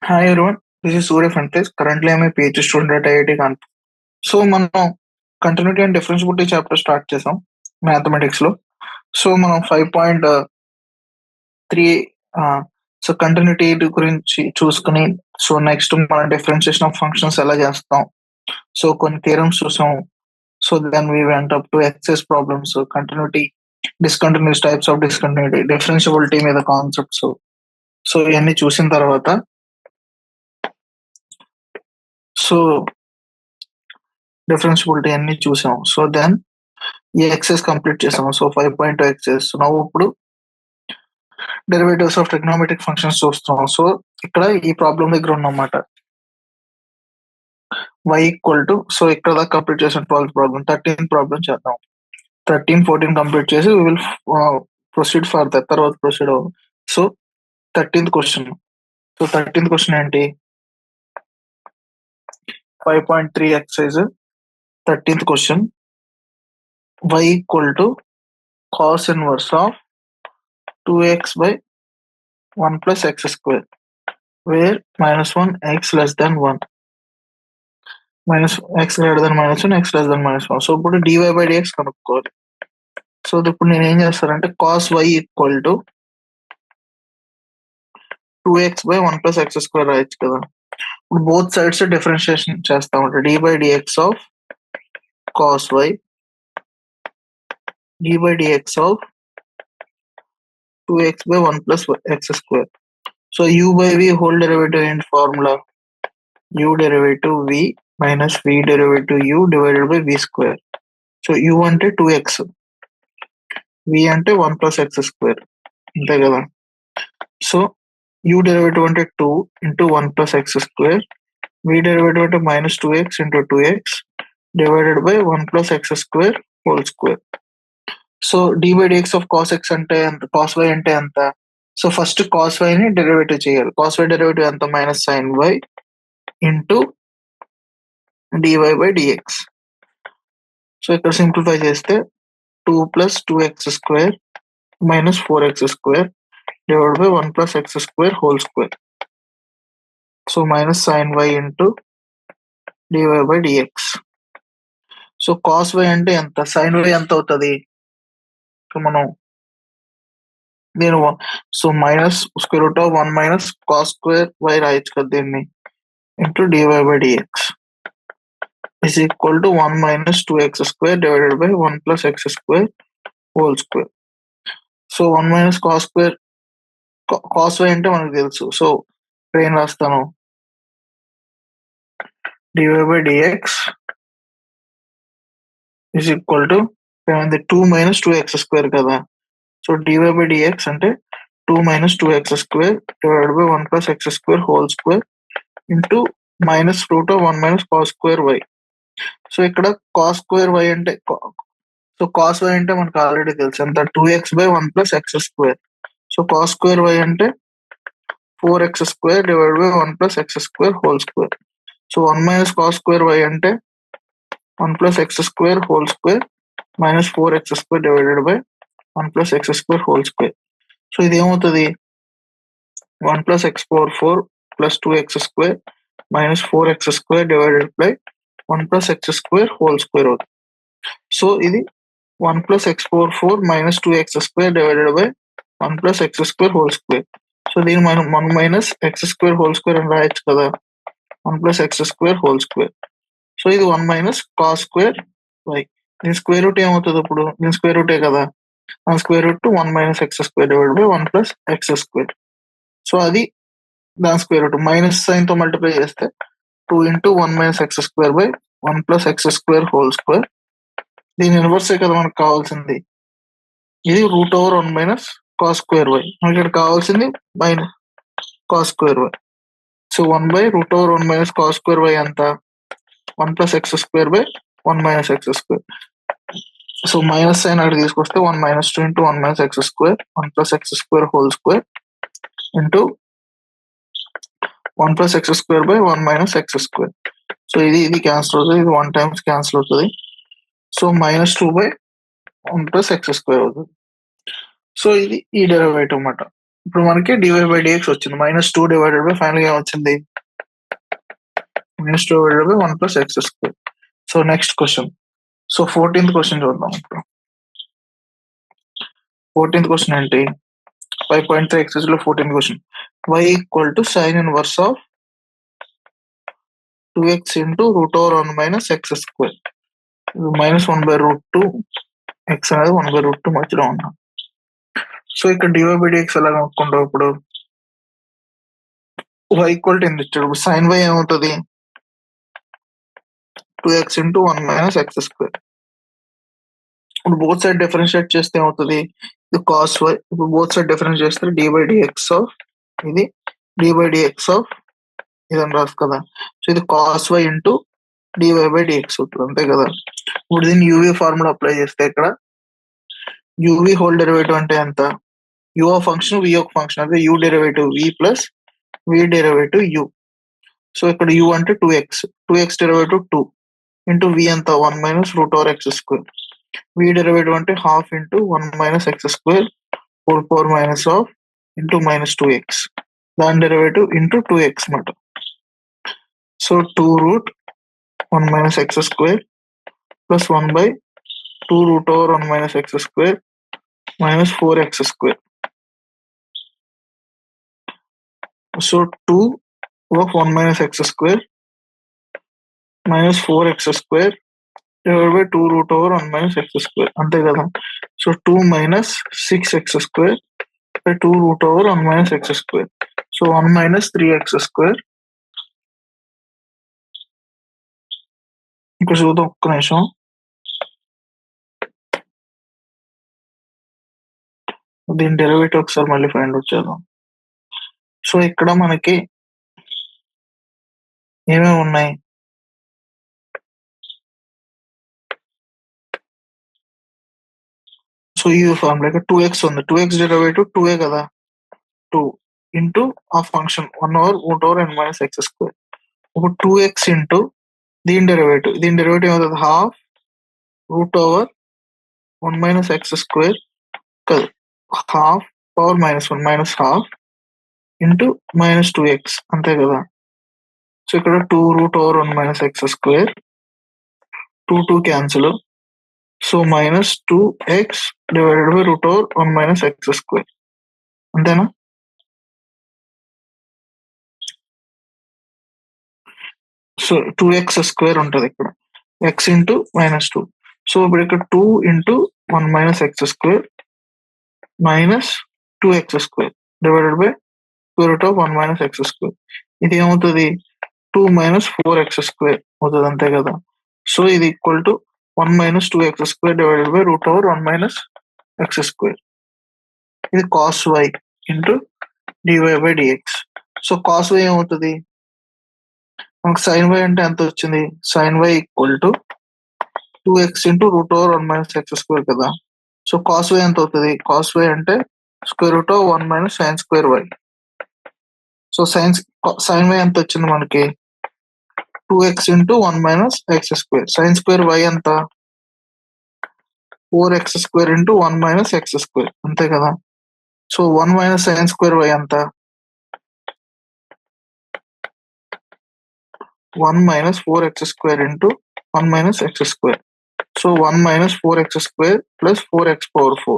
Hi everyone, this is Surya Fantes. Currently, I'm a PhD student at IIT Kanpur. So మనం continuity and differentiability chapter start చేసాం mathematics లో. So మనం 5.3 so continuity గురించి చూసుకుని, so next మనం differentiation of functions ఎలా చేస్తాం, so కొన్ని థియరమ్స్ చూసాం. So then we went up to exercise problems, continuity, discontinuous types of discontinuity, differentiability మీద కాన్సెప్ట్స్. సో ఇవన్నీ చూసిన తర్వాత సో డిఫరెన్షియబిలిటీ అన్ని చూసాం. సో దెన్ ఈ ఎక్సెస్ కంప్లీట్ చేసాం. So 5.2 exercise. నవ్వు ఇప్పుడు డెరివేటివ్స్ ఆఫ్ ట్రిగ్నోమెట్రిక్ ఫంక్షన్స్ చూస్తున్నాం. సో ఇక్కడ ఈ ప్రాబ్లం దగ్గర ఉన్నమాట. y ఈక్వల్ టు, సో ఇక్కడ దాకా కంప్లీట్ చేసిన 12th ప్రాబ్లం. 13th ప్రాబ్లం చేద్దాం. 13, 14 కంప్లీట్ చేసి వి విల్ ప్రొసీడ్ ఫర్దర్. తర్వాత ప్రొసీడ్ అవ్వం. So 13th question. So 13th question ఏంటి? 5.3 exercise 13th question. y equal to cos inverse of 2x by 1 plus x square, where -1 x less than 1, minus x greater than -1, x less than -1. So ఇప్పుడు dy by dx కనుక్కోవాలి. So ఇప్పుడు నేను ఏం చేస్తానంటే cos y equal to 2x by 1 plus x square రాయొచ్చు కదా. ఇప్పుడు both sides differentiation చేస్తా ఉంటా. dy by dx of cos y, dy by dx of 2x by 1 plus x square. So u by v whole derivative in formula u derivative v minus v derivative u divided by v square. So u అంటే 2x, v అంటే 1 plus x square, అంతే కదా. So u derivative అంటే 2 into 1 plus x square, v derivative అంటే minus 2x into 2x divided by 1 plus x square whole square. So d by dx of cos x అంటే ఎంత, cos y అంటే ఎంత? So first cos y ని derivative చేయాలి. cos y derivative ఎంత? Minus sin y into dy by dx. So ఇక్కడ simplify చేస్తే 2 plus 2x square minus 4x square divided by 1 plus x square whole square. So minus sin y into dy by dx. So cos y అంటే ఎంత? sin y ఎంత అవుతుంది? మనం నేను so minus square root of 1 minus cos square y రాయొచ్చు కదా దీన్ని, into dy by dx is equal to 1 minus 2x square divided by 1 plus x square whole square. So 1 minus cos square, cos y అంటే మనకు తెలుసు. So ఇక్కడ ఏం రాస్తాను? dy by dx is equal to 2 minus 2x square కదా. So dy by dx అంటే 2 minus 2x square divided by 1 plus x square whole square into minus root of 1 minus cos square y. So ఇక్కడ cos square y అంటే, so cos y అంటే మనకు already తెలుసు ఎంత? 2x by 1 plus x square. So cos square y అంటే 4x square divided by 1 plus x square whole square. So 1 minus cos square y అంటే 1 plus x square whole square minus 4x square divided by 1 plus x square whole square. So ఇది ఏమవుతుంది? 1 plus x power 4 plus 2x square minus 4x square divided by 1 plus x square whole square అవుతుంది. So ఇది 1 plus x power 4 minus 2x square divided by 1 plus x square whole square. So దీన్ని మనం 1 minus x square whole square అని రాయొచ్చు కదా, 1 plus x square whole square. So ఇది 1 minus cos square y. దీని square root ఏమవుతుంది? ఇప్పుడు దీని స్క్వేర్ రూటే కదా, దాని square root 1 minus x square divided by 1 plus x square. So అది దాని స్క్వేర్ రూట్. మైనస్ సైన్ తో మల్టిప్లై చేస్తే 2 into 1 minus x square by 1 plus x square whole square. దీని ఇన్వర్సే కదా మనకు కావాల్సింది. ఇది root over 1 minus cos square y. మనకి ఇక్కడ కావాల్సింది minus cos square y. So 1 by root over 1 minus cos square y ఎంత? 1 plus x square by 1 minus x square. So minus sine అక్కడ తీసుకొస్తే 1 minus 2 into 1 minus x square 1 plus x square whole square into 1 plus x square by 1 minus x square. So ఇది cancel అవుతుంది, ఇది 1 times cancel అవుతుంది. So minus 2 by 1 plus x square అవుతుంది. So ఇది ఈ derivative అన్నమాట. ఇప్పుడు మనకి dy/dx వచ్చింది. -2 డివైడెడ్ బై ఫైనల్‌గా ఏమొచ్చింది? -2 divided by 1 plus X square. So next question. So 14th question చూద్దాం ఇప్పుడు. 14th క్వశ్చన్ ఏంటి? 5.3 ఎక్సర్సైజ్ లో 14th question. y equal to sin inverse of 2x into √1 minus X square. -1/√2 x అనేది 1/√2 మధ్యలో ఉన్నాం. సో ఇక్కడ dy/dx ఎలా కనుక్కుంటాం ఇప్పుడు? y ఈక్వల్ టు ఎంత ఇచ్చాడు? sin y ఏమవుతుంది? 2x into 1 minus X square. ఇప్పుడు బోత్ సైడ్ డిఫరెన్షియేట్ చేస్తే ఏమవుతుంది? ఇది cos y. ఇప్పుడు బోత్ సైడ్ డిఫరెన్స్ చేస్తే d/dx ఆఫ్ ఇది d/dx ఆఫ్ ఇదని రాదు కదా. సో ఇది cos y ఇంటూ dy/dx అవుతుంది, అంతే కదా. ఇప్పుడు దీన్ని యూవీ ఫార్ములా అప్లై చేస్తే ఇక్కడ యూవీ హోల్ డెరివేటివ్ అంటే ఎంత? u ఆఫ్ ఫంక్షన్ v ఒక ఫంక్షన్ అంటే u derivative v plus v derivative u. So ఇక్కడ u అంటే 2x డెరివేటివ్ 2 ఇంటూ v ఎంత 1 మైనస్ √x². v డెరివేటివ్ అంటే half into 1 minus x² whole power minus of into -2x. దాని derivative into 2x మాట. So 2√1 minus x² plus 1/2√1 minus x² minus 4x². So 2 of 1 minus x² minus 4x² divided by 2√1 minus x², అంతే కదా. So 2 minus 6x² by 2√1 minus x². So 1 minus 3x². ఇక్కడ చూద్దాం ఒక్క నిమిషం. దీని derivative ఒకసారి మళ్ళీ ఫైండ్ అవుట్ చేద్దాం. సో ఇక్కడ మనకి ఏమేమి ఉన్నాయి? సో ఈ ఫార్ములా ఇక్కడ 2x ఉంది. 2x డెరివేటివ్ 2a కదా. 2 ఇంటూ ఆ ఫంక్షన్ 1/√n మైనస్ x². ఇప్పుడు 2x ఇంటూ దీని డెరివేటివ్ ఏమవుతుంది? హాఫ్ √1 మైనస్ x² కదా. Half power -1 minus half into -2x, అంతే కదా. సో ఇక్కడ 2√1 minus x², 2 cancel. So -2x divided by √1 minus x², అంతేనా. సో 2x² ఉంటుంది ఇక్కడ, x ఇంటూ -2. సో ఇప్పుడు ఇక్కడ 2 into 1 minus x² minus 2x² divided by √1 minus x². ఇది ఏమవుతుంది? 2 మైనస్ 4x² అవుతుంది, అంతే కదా. సో ఇది equal to 1 minus 2x² divided by √1 minus x². ఇది cos y into dy/dx. So cos y ఏమవుతుంది? మనకు sin y అంటే ఎంత వచ్చింది? sin y equal to 2x into √1 minus x² కదా. సో cos y ఎంత అవుతుంది? cos y అంటే √1 minus sin²y. So sin y ఎంత వచ్చింది మనకి? 2x into 1 minus x². sin²y ఎంత? 4x² ఇంటూ 1 మైనస్ x², అంతే కదా. సో 1 మైనస్ sin²y ఎంత? 1 minus 4x² into 1 minus x². So 1 minus 4x² plus 4x⁴.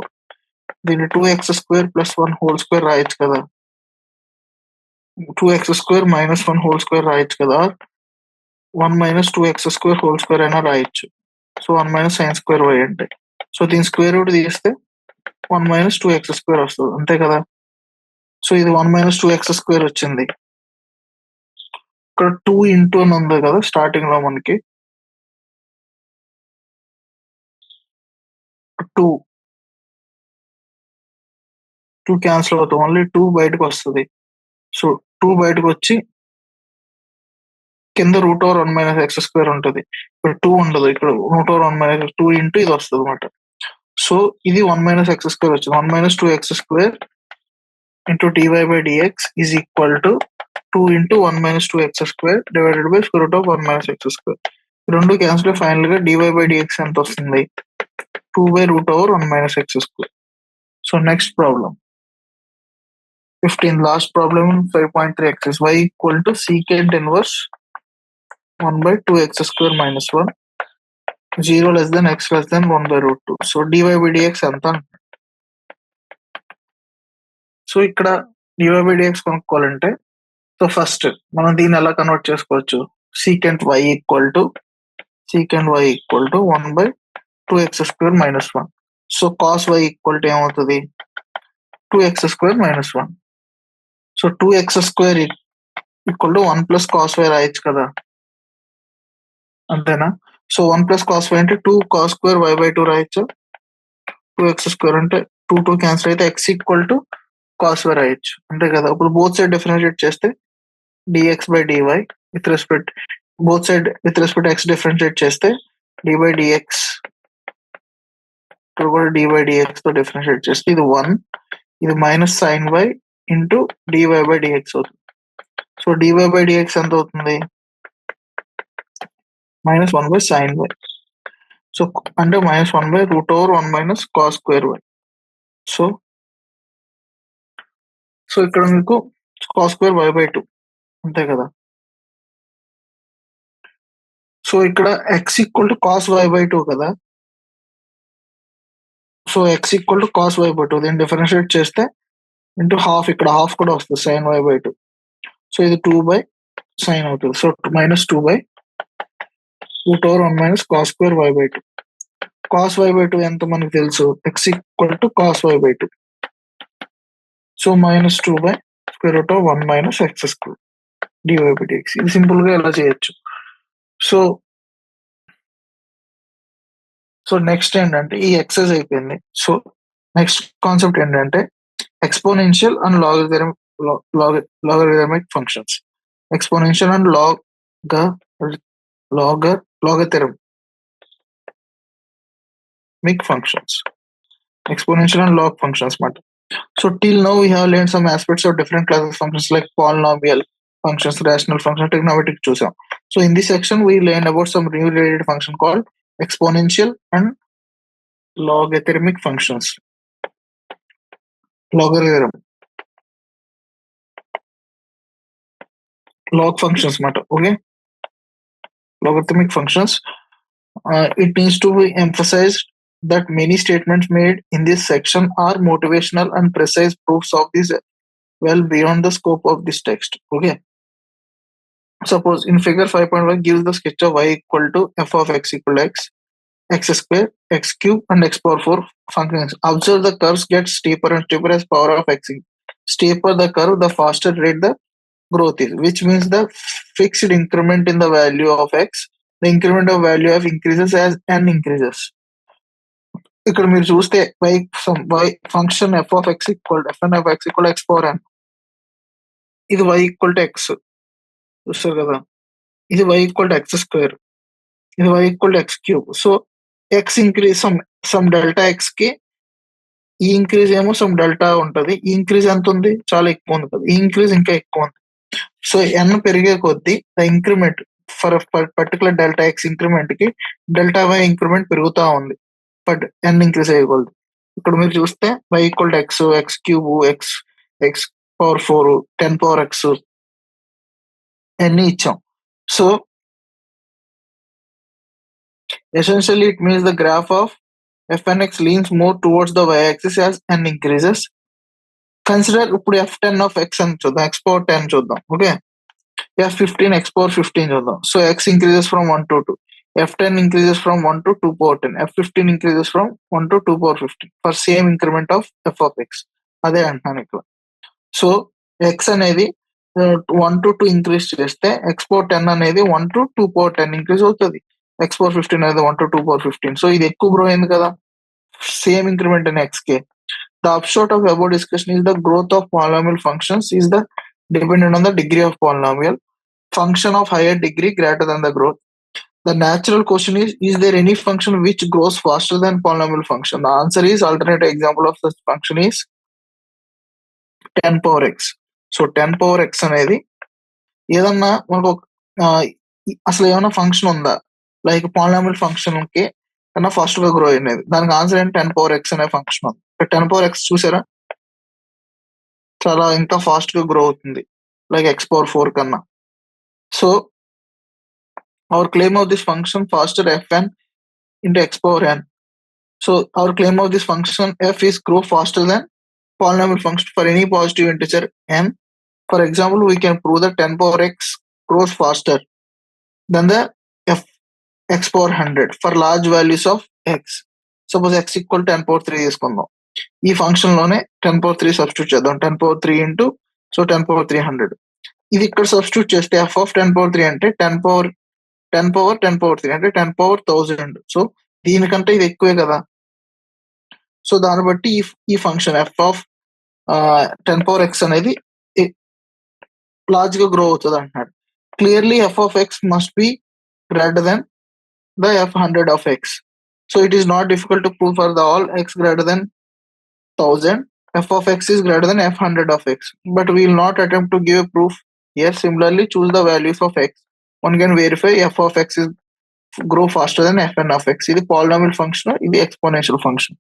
దీన్ని 2x² ప్లస్ 1 హోల్ స్క్వేర్ రాయొచ్చు కదా. 2x² మైనస్ 1 హోల్ స్క్వేర్ రాయొచ్చు కదా. 1 మైనస్ 2x² హోల్ స్క్వేర్ అయినా రాయొచ్చు. సో 1 మైనస్ sin²y అంటే. సో దీని స్క్వేర్ రూట్ తీస్తే 1 మైనస్ 2x² వస్తుంది, అంతే కదా. సో ఇది 1 మైనస్ 2x² వచ్చింది. ఇక్కడ 2 ఇంటూ అని ఉంది కదా స్టార్టింగ్ లో మనకి. 2 క్యాన్సిల్ అవుతుంది, ఓన్లీ 2 బయటకు వస్తుంది. సో 2 బయటకు వచ్చి కింద √1 మైనస్ x² ఉంటుంది. ఇక్కడ 2 ఉండదు, ఇక్కడ √1 మైనస్ 2 ఇంటూ ఇది వస్తుంది అనమాట. సో ఇది 1 మైనస్ x² వచ్చింది. 1 minus 2x² into dy/dx is equal to 2 into 1 minus 2x² divided by √1 minus x². రెండు క్యాన్సిల్. ఫైనల్ గా dy/dx ఎంత వస్తుంది? 2/√1 minus x². So next problem. 15. Last problem in 5.3 axis. Y equal to secant inverse 1 by 2x square minus 1. 0 less than x less than 1 by root 2. So dy by dx ఎంత? So ఇక్కడ dy by dx కనుక్కోవాలంటే so first మనం దీన్ని ఎలా convert చేసుకోవచ్చు? secant y equal to 1 by 2x square minus 1. So cos y equal to ఏమవుతుంది? 2x square minus 1. So 2x square equal to 1 plus cos y రాయొచ్చు కదా, అంతేనా? సో 1 plus cos y అంటే 2 cos square y by 2 రాయొచ్చు. 2x square అంటే 2 cancel అయితే x equal to cos y రాయొచ్చు, అంతే కదా. ఇప్పుడు బోత్ సైడ్ డిఫరెన్షియేట్ చేస్తే dx by dy with respect both side with respect x differentiate చేస్తే d by dx, ఇక్కడ కూడా d by dx తో డిఫరెన్షియేట్ చేస్తే ఇది 1, ఇది minus sin y into dy by dx అవుతుంది. సో dy by dx ఎంత అవుతుంది? Minus 1 by sin y. So అంటే minus 1 by root over 1 minus cos square y. So ఇక్కడ మీకు cos స్క్వేర్ y by 2, అంతే కదా. సో ఇక్కడ x equal to cos y by 2 కదా. So x equal to cos y by 2, దీన్ని differentiate చేస్తే into half, ఇక్కడ హాఫ్ కూడా వస్తుంది sin y by 2. సో ఇది 2 by sin అవుతుంది. So minus 2 by root over 1 minus cos square y by 2. cos y by 2 ఎంత మనకు తెలుసు? x equal to cos y by 2. So minus 2 by square root of 1 minus x square dy by dx. ఇది simple గా ఎలా చేయొచ్చు. So next ఏంటంటే ఈ excise అయిపోయింది. సో నెక్స్ట్ కాన్సెప్ట్ ఏంటంటే exponential and logarithmic functions. Exponential and logarithmic functions, exponential and log functions matter. So till now we have learned some aspects of different classes of functions like polynomial functions, rational functions, trigonometric చూసాం. So in this section we learned about some new related function called exponential and logarithmic functions. Log functions matter, okay? Logarithmic functions. It needs to be emphasized that many statements made in this section are motivational and precise proofs of this well beyond the scope of this text. Okay. Suppose in figure 5.1 gives the sketch of y equal to f of x equal to x square, x cube and x power 4 functions. Observe the curves get steeper and steeper as power of x. Steeper the curve, the faster rate the growth is, which means the fixed increment in the value of x, the increment of value of increases as n increases. ఇక్కడ మీరు చూస్తే y function f of x equal fn of x equal x power n, ఇది y equal to x చూస్తారు కదా, ఇది y equal to x square, ఇది y equal to x cube. So x increase some delta x కి ఈ increase ఏమో some delta ఉంటుంది. ఈ ఇంక్రీజ్ ఎంత ఉంది? చాలా ఎక్కువ ఉంది కదా, ఈ ఇంక్రీజ్ ఇంకా ఎక్కువ ఉంది. సో n పెరిగే కొద్దీ the increment for particular delta x increment కి డెల్టా y ఇంక్రిమెంట్ పెరుగుతా ఉంది, బట్ n ఇంక్రీజ్ అయ్యకూడదు. ఇక్కడ మీరు చూస్తే y equal to x, x cube, x power 4, 10 power x అన్ని ఇచ్చాం. So essentially it means the graph of f and x leans more towards the y-axis as n increases. Consider ఇప్పుడు f10 of x అని చూద్దాం, x power 10 చూద్దాం. Okay, f15 x power 15 చూద్దాం. So x increases from 1 to 2, f10 increases from 1 to 2 power 10, f15 increases from 1 to 2 power 15 for same increment of f of x. అదే అంటున్నాను ఇక్కడ. So x అనేది 1 to 2 increase చేస్తే x power 10 అనేది 1 to 2 power 10 increase అవుతుంది. x power 15 అనేది 1 to 2 power 15. So ఇది ఎక్కువ గ్రో అయింది కదా, same increment in x K. The upshot of above discussion is the growth of polynomial functions is the dependent on the degree of polynomial function of higher degree greater than the growth. The natural question is there any function which grows faster than polynomial function? The answer is alternate example of such function is 10 power x. So 10 power x అనేది ఏదన్నా మనకు అసలు ఏమైనా function ఉందా like polynomial function కి కన్నా fast గా grow అనేది, దానికి ఆన్సర్ ఏంటి? 10 power x అనే ఫంక్షన్ ఉంది. 10 power x చూసారా, చాలా ఇంకా ఫాస్ట్ గా గ్రో అవుతుంది, లైక్ x పవర్ 4 కన్నా. So our claim of this function faster fn into x power n. So our claim of this function f is grow faster than polynomial function for any positive integer n. For example, we can prove that 10 power x grows faster than the f x power 100 for large values of x. Suppose x equal to 10 power 3 తీసుకుందాం. ఈ function లోనే 10 power 3 substitute చేద్దాం. 10 power 3 into 10 power 300. ఇది ఇక్కడ substitute చేస్తే f of 10 power 3 అంటే 10 power 3 అంటే 10 power 1000. So దీనికంటే ఇది ఎక్కువే కదా. సో దాన్ని బట్టి ఈ function f of 10 power x అనేది లార్జ్ గా గ్రో అవుతుంది అంటున్నాడు. Clearly f of x must be greater than the f100 of x. So it is not difficult to prove for the all x greater than 1000, f of x is greater than f100 of x. But we will not attempt to give a proof here. Similarly, choose the values of x. One can verify f of x is grow faster than fn of x. ఇది polynomial function, ఇది exponential function.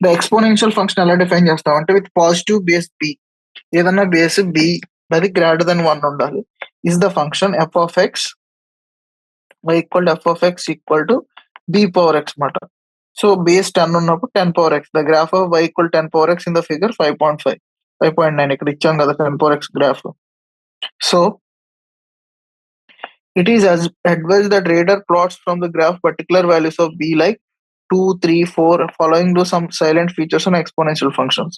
The exponential function ఎలా define చేస్తామంటే with positive base b, ఏదన్నా base b అది greater than 1 ఉండాలి. Is the function f of x y equal to f of x equal to b power x మాట. So base 10 ఉన్నప్పుడు 10 power x. The graph of y equal 10 power x in the figure 5.5, 5.9 ఇక్కడ ఇచ్చాం కదా 10 power x graph. So it is as advised that reader plots from the graph particular values of b like 2, 3, 4 following to some silent features on exponential functions.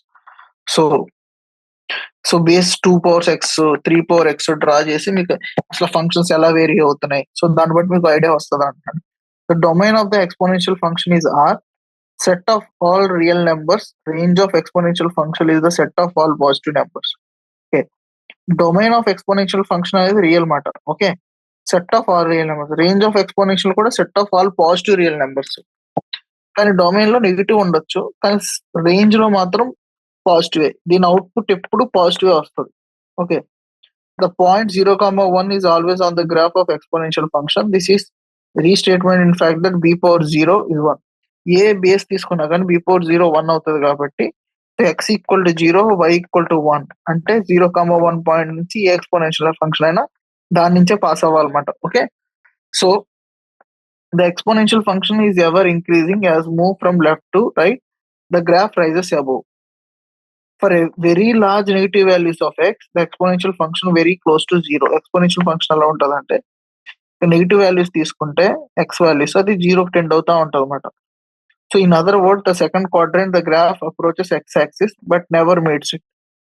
So base 2 powers X 3 power X draw చేసి మీకు అసలు functions ఎలా vary అవుతున్నాయి, so దాన్ని బట్టి మీకు idea వస్తుంది అంటున్నాడు. The domain of the exponential function is R set of all real numbers. Range of exponential function is the set of all positive numbers. Okay, domain of exponential function అనేది real మాట. Okay, set of all real numbers. Range of exponential కూడా set of all positive real numbers. కానీ domain లో negative ఉండొచ్చు, కానీ range లో మాత్రం positive. దీని అవుట్పుట్ ఎప్పుడు పాజిటివ్ వస్తుంది. Okay, the point 0,1 is always on the graph of exponential function. This is restatement in fact that b power 0 is 1. A base తీసుకున్నా కానీ b పవర్ 0 1 అవుతుంది కాబట్టి x equal to 0 y equal to 1 అంటే 0,1 point నుంచి ఏ exponential function అయినా దాని నుంచే pass అవ్వాలన్నమాట. Okay, so the exponential function is ever increasing as move from left to right, the graph rises above. For a very large negative values of x, the exponential function very close to 0. Exponential function ఎలా ఉంటుందంటే negative values తీసుకుంటే x values అది 0కి tend అవుతా ఉంటుంది అనమాట. So in other word the second quadrant the graph approaches x axis but never meets it.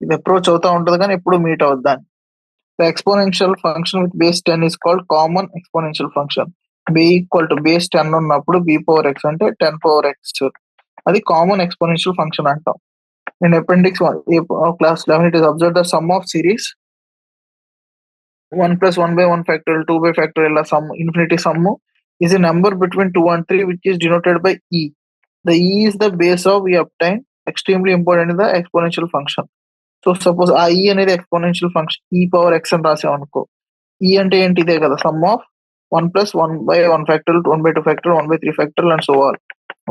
ఇది approach అవుతా ఉంటుంది కానీ ఎప్పుడు మీట్ అవుద్దాన్ని. The exponential function with base 10 is called common exponential function. b equal to base 10 ఉన్నప్పుడు b power x అంటే 10 power x, అది common exponential function అంటాం. In appendix 1 of class 11, it is observed the sum of series 1 plus 1 by 1 factorial 2 by factorial sum infinity sum is a number between 2 and 3 which is denoted by e. The e is the base of we obtain, extremely important in the exponential function. So suppose ఆ e అనేది exponential function e power x అని రాసాం అనుకో, e అంటే ఏంటి ఇదే కదా, sum of 1 plus 1 by 1 factorial 1 by 2 factorial 1 by 3 factorial and so on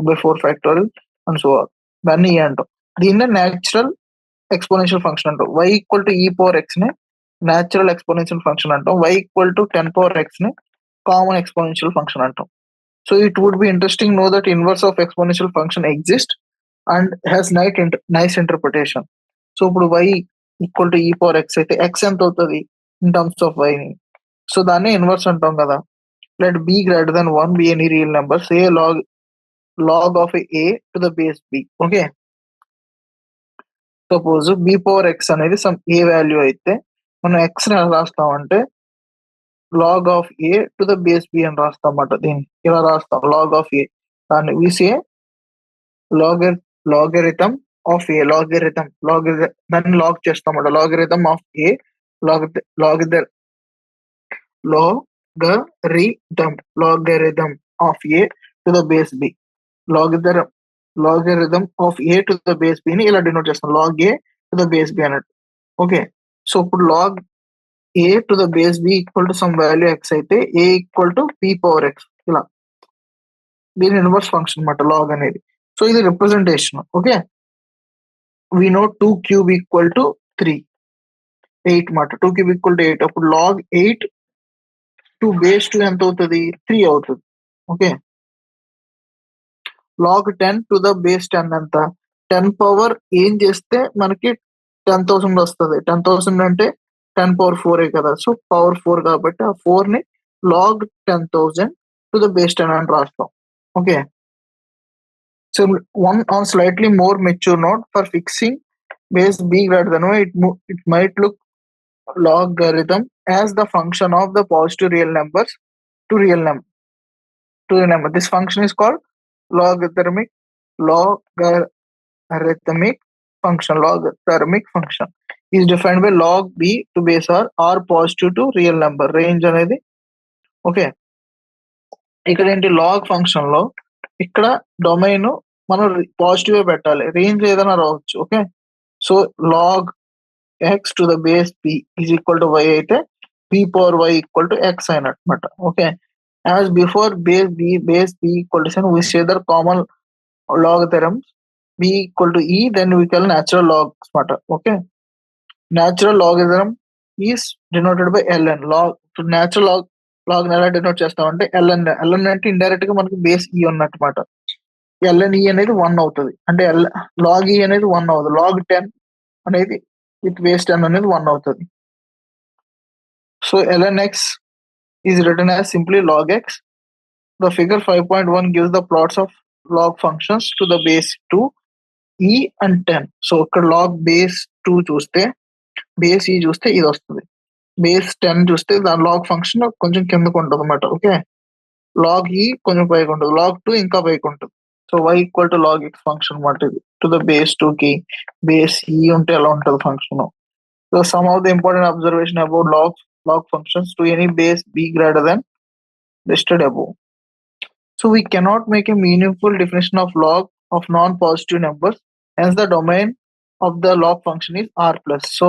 1 by 4 factorial and so on, దాన్ని e అంటాం. దీన్నే న్యాచురల్ ఎక్స్పోనెన్షియల్ ఫంక్షన్ అంటాం. y equal to e power x ని న్యాచురల్ ఎక్స్పోనెన్షియల్ ఫంక్షన్ అంటాం. y equal to 10 power x ని common exponential function అంటాం. So it would be interesting know that inverse of exponential function exist and has nice interpretation. So ఇప్పుడు y equal to e power x అయితే x ఎంత అవుతుంది in terms of y ని, so దాన్ని inverse అంటాం కదా. Let b greater than 1 be any real number, say log of a to the base b. Okay, suppose b power x అనేది some a value అయితే మనం x ని ఎలా రాస్తామంటే log of a to the base b అని రాస్తాం అన్నమాట. దీన్ని ఇలా రాస్తాం లాగ్ ఆఫ్ ఏ, దాన్ని we say logarithm of a, logarithm దాన్ని లాగ్ చేస్తాం అన్నమాట. Logarithm of a logarithm of a to the base b, logarithm of a to the base b ని ఇలా డినోట్ చేస్తాం, log a to the base b అన్నట్టు. Okay, so ఇప్పుడు log a to the base b equal to some value x అయితే a equal to b power x, ఇలా దీని inverse function అన్నమాట log అనేది. సో ఇది representation. Okay, we know 2 cube equal to 3 8 మాట 2 cube equal to 8 అప్పుడు log 8 to base 2 ఎంత అవుతుంది 3 అవుతుంది okay log 10 to the base 10 ఎంత 10 పవర్ ఏం చేస్తే మనకి 10,000 వస్తుంది 10,000 అంటే 10 పవర్ 4 కదా సో పవర్ 4 కాబట్టి ఆ 4 ని log 10,000 టు ద బేస్ 10 అని రాస్తాం okay so one on slightly more mature node for fixing base b greater than y it might look logarithm as the function of the positive real numbers to real number this function is called logarithmic function is defined by log b to base r or positive to real number range అనేది okay ఇక్కడ ఏంటి log function లో ఇక్కడ domain మనం positive పెట్టాలి range ఏదైనా రావచ్చు okay so log x to the base b is equal to y అయితే b power y equal to x అయినమాట okay as before base b equal to we say the common logarithms b equal to e then we call natural logs అనమాట okay natural logarithm is denoted by ln natural log ఎలా denote చేస్తామంటే ln అంటే indirect గా మనకి base e ఉన్నమాట ln e అనేది 1 అవుతుంది అంటే log e అనేది 1 అవుతుంది log 10 అనేది విత్ బేస్ 10 అనేది 1 అవుతుంది so ln x is written as simply log x the figure 5.1 gives the plots of log functions to the base 2 e and 10 so ఇక్కడ log base 2 చూస్తే బేస్ e చూస్తే ఇది వస్తుంది బేస్ 10 చూస్తే దాని లాగ్ ఫంక్షన్ కొంచెం కిందకు ఉంటుంది అనమాట ఓకే లాగ్ ఈ కొంచెం పైకి ఉంటుంది లాగ్ 2 ఇంకా పైకి ఉంటుంది so y equal to log x function అనమాట ఇది టు ద బేస్ 2 కి బేస్ ఈ ఉంటే ఎలా ఉంటుంది function so some of the important observation about log functions to any base b greater than listed above so we cannot make a meaningful definition of log of non-positive numbers hence the domain of the log function is r plus so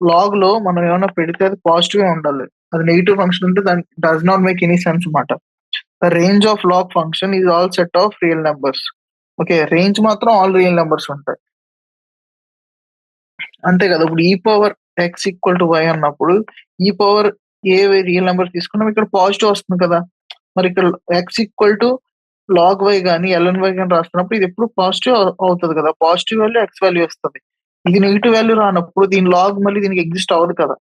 log లో మనం ఏమైనా పెడితే అది positive ఉండాలి అది negative function ఉంటే దాని does not make any sense అనమాట the range of log function is all set of real numbers okay range మాత్రం ఆల్ రియల్ నెంబర్స్ ఉంటాయి అంతే కదా ఇప్పుడు e power x equal to y అన్నప్పుడు ఈ పవర్ ఏ real number తీసుకున్నాం ఇక్కడ positive వస్తుంది కదా మరి ఇక్కడ x equal to log y కానీ ఎల్ఎన్ వై కానీ రాస్తున్నప్పుడు ఇది ఎప్పుడు పాజిటివ్ అవుతుంది కదా పాజిటివ్ వాల్యూ ఎక్స్ వాల్యూ వస్తుంది ఇది నెగిటివ్ వాల్యూ రానప్పుడు దీని లాగ్ మళ్ళీ దీనికి ఎగ్జిస్ట్ అవ్వదు కదా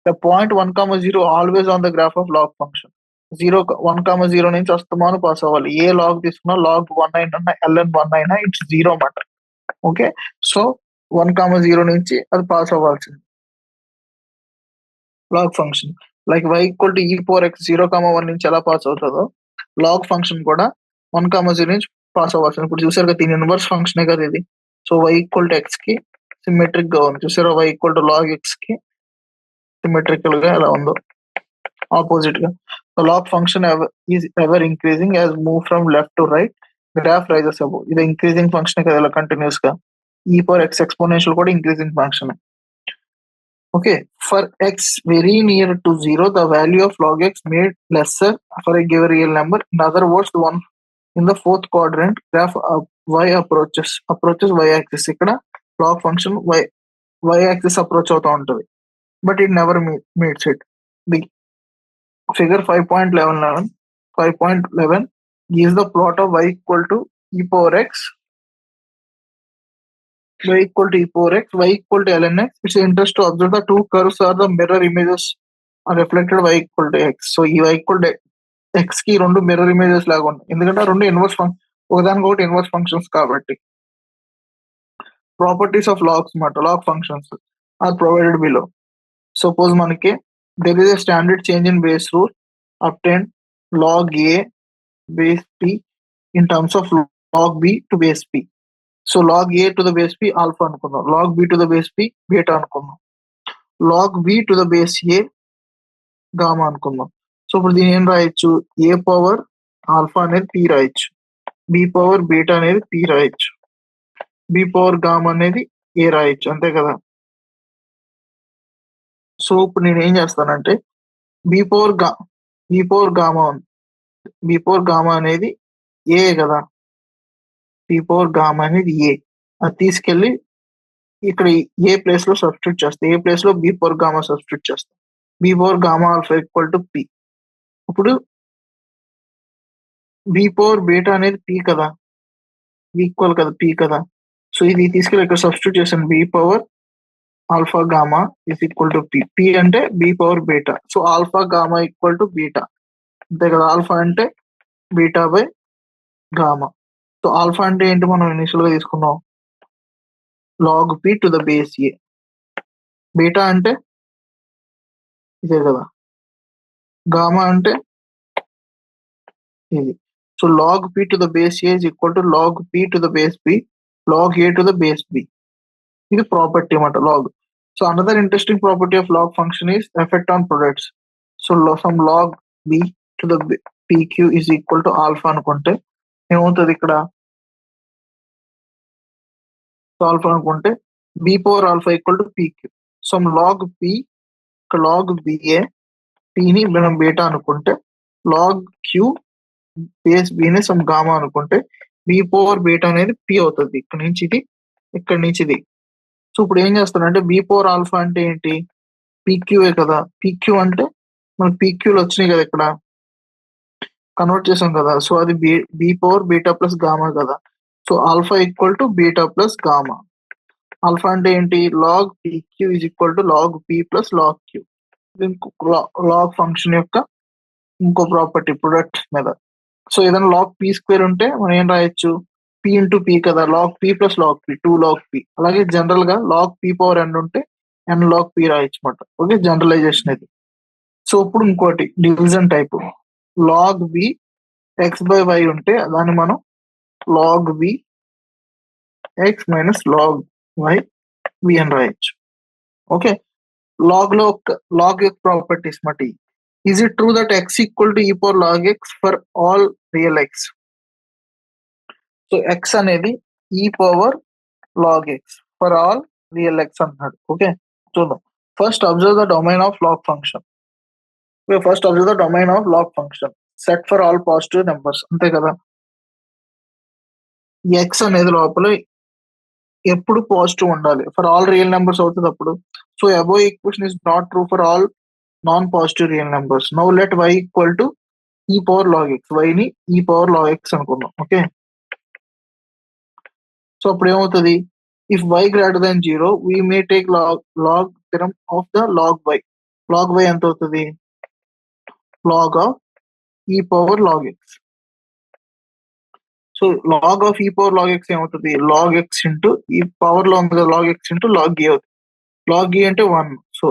the point 1,0 always on the graph of log function 1,0 నుంచి అస్తమాను పాస్ అవ్వాలి ఏ లాగ్ తీసుకున్నా లాగ్ 1 అయినా ఎల్ఎన్ 1 అయినా ఇట్స్ 0 అన్నమాట ఓకే సో 1,0 నుంచి అది పాస్ అవ్వాల్సింది log function like y equal to e power x 0,1 నుంచి ఎలా పాస్ అవుతుందో లాగ్ ఫంక్షన్ కూడా 1,0 నుంచి పాస్ అవ్వాల్సింది ఇప్పుడు చూసారు కదా దీని ఇన్వర్స్ ఫంక్షనే కదా ఇది so y equal to x కి సిమెట్రిక్ గా ఉంది చూసారా y equal to log x కి సిమెట్రికల్ గా ఎలా ఉందో ఆపోజిట్ గా log function is ever increasing as move from left to right graph rises above ఇది ఇంక్రీజింగ్ ఫంక్షన్ కదా ఇలా కంటిన్యూస్ గా ఈ పవర్ ఎక్స్ ఎక్స్పోనెన్షియల్ కూడా increasing function okay for x very near to 0 the value of log x made lesser for a given real number in other words the one in the fourth quadrant graph y approaches y axis ఇక్కడ log function y axis approach అవుతూ ఉంటుంది but it never meets it the figure 5.11 gives the plot of y equal to e power x y equal to ln x it's interest to observe the two curves are the mirror images are reflected y equal to x so ఈ y equal to x కి రెండు mirror images లాగా ఉన్నాయి ఎందుకంటే రెండు inverse ఒకదానికొకటి inverse functions కాబట్టి properties of logs మాట log functions are provided below suppose మనకి there is a standard change in base rule obtained log a base p in terms of log b to base p so log a to the base p alpha అనుకుందాం log b to the base p beta అనుకుందాం log b to the base a gamma అనుకుందాం so ఇప్పుడు దీని ఏం రాయొచ్చు a power alpha అనేది p రాయొచ్చు b power beta అనేది p రాయొచ్చు b పవర్ గామా అనేది a రాయొచ్చు అంతే కదా సో ఇప్పుడు నేను ఏం చేస్తానంటే బి పవర్ గామా అనేది ఏ కదా బి పవర్ గామా అనేది ఏ అది తీసుకెళ్ళి ఇక్కడ ఏ ప్లేస్ లో సబ్స్టిట్యూట్ చేస్తాం, ఏ ప్లేస్ లో బి పవర్ గామా సబ్స్టిట్యూట్ చేస్తాం. B power gamma alpha equal to p. ఇప్పుడు బి పవర్ బీటా అనేది పి కదా, ఈక్వల్ కదా పి కదా. సో ఇది తీసుకెళ్ళి ఇక్కడ సబ్స్టిట్యూట్ చేసాను. B power alpha gamma is equal to p. P అంటే b power beta. So alpha gamma equal to beta, అంతే కదా. ఆల్ఫా అంటే beta by gamma. So alpha అంటే ఏంటి, మనం ఇనిషియల్ గా తీసుకున్నాం log p to the base a. Beta అంటే ఇదే కదా, గామా అంటే ఇది. So log p to the base a is equal to log p to the base b log a to the base b. ఇది property అన్నమాట log. So another interesting property of log function is effect on products. So some log b to the p q is equal to alpha అనుకుంటే ఏమవుతుంది ఇక్కడ, alpha అనుకుంటే b power alpha equal to pq. Some log p, log బిఏ, పిని మనం beta అనుకుంటే log q base బిని some gamma అనుకుంటే బి పవర్ బీటా అనేది పి అవుతుంది. ఇక్కడ నుంచి ఇది, ఇక్కడ నుంచి ఇది. సో ఇప్పుడు ఏం చేస్తానంటే బి పవర్ ఆల్ఫా అంటే ఏంటి, పీక్యూఏ కదా. పీక్యూ అంటే మనకి పీక్యూలు వచ్చినాయి కదా, ఇక్కడ కన్వర్ట్ చేసాం కదా. సో అది b power beta plus gamma కదా. So alpha equal to beta plus gamma. Alpha అంటే ఏంటి, log pq is equal to log p plus log q. Log function యొక్క ఇంకో ప్రాపర్టీ ప్రొడక్ట్ మీద. సో ఏదైనా లాగ్ పీ స్క్వేర్ ఉంటే మనం ఏం రాయొచ్చు, పి ఇంటూ పీ కదా, log p plus log p, 2 log p. అలాగే జనరల్ గా లాగ్ పీ పవర్ ఎన్ ఉంటే ఎన్ లాగ్ పీ రాయొచ్చు అనమాట. ఓకే, జనరలైజేషన్ ఇది. సో ఇప్పుడు ఇంకోటి division type, log b x by y ఉంటే దాన్ని మనం log b x minus log y b అని రాయొచ్చు. ఓకే, లాగ్ లో లాగ్ యొక్క ప్రాపర్టీస్ మాట. Is it true that x equal to e power log x for all real x. So x అనేది e power log x for all real x అన్నాడు. Okay, చూద్దాం. First observe the domain of log function. First observe the domain of log function. Set for all positive numbers, అంతే కదా. X అనేది లోపల ఎప్పుడు positive ఉండాలి, for all real numbers అవుతుంది అప్పుడు. So above equation is not true for all non positive real numbers. Now let y equal to e power log x. వైని e power log x అనుకున్నాం. Okay, so అప్పుడు ఏమవుతుంది, if y greater than 0 we may take logarithm of the log y. Log y ఎంత అవుతుంది, log of e power log x. So log of e power log x ఏమవుతుంది, log x into e power లో ఉంది కదా, log x into log a అవుతుంది. Log a అంటే 1. So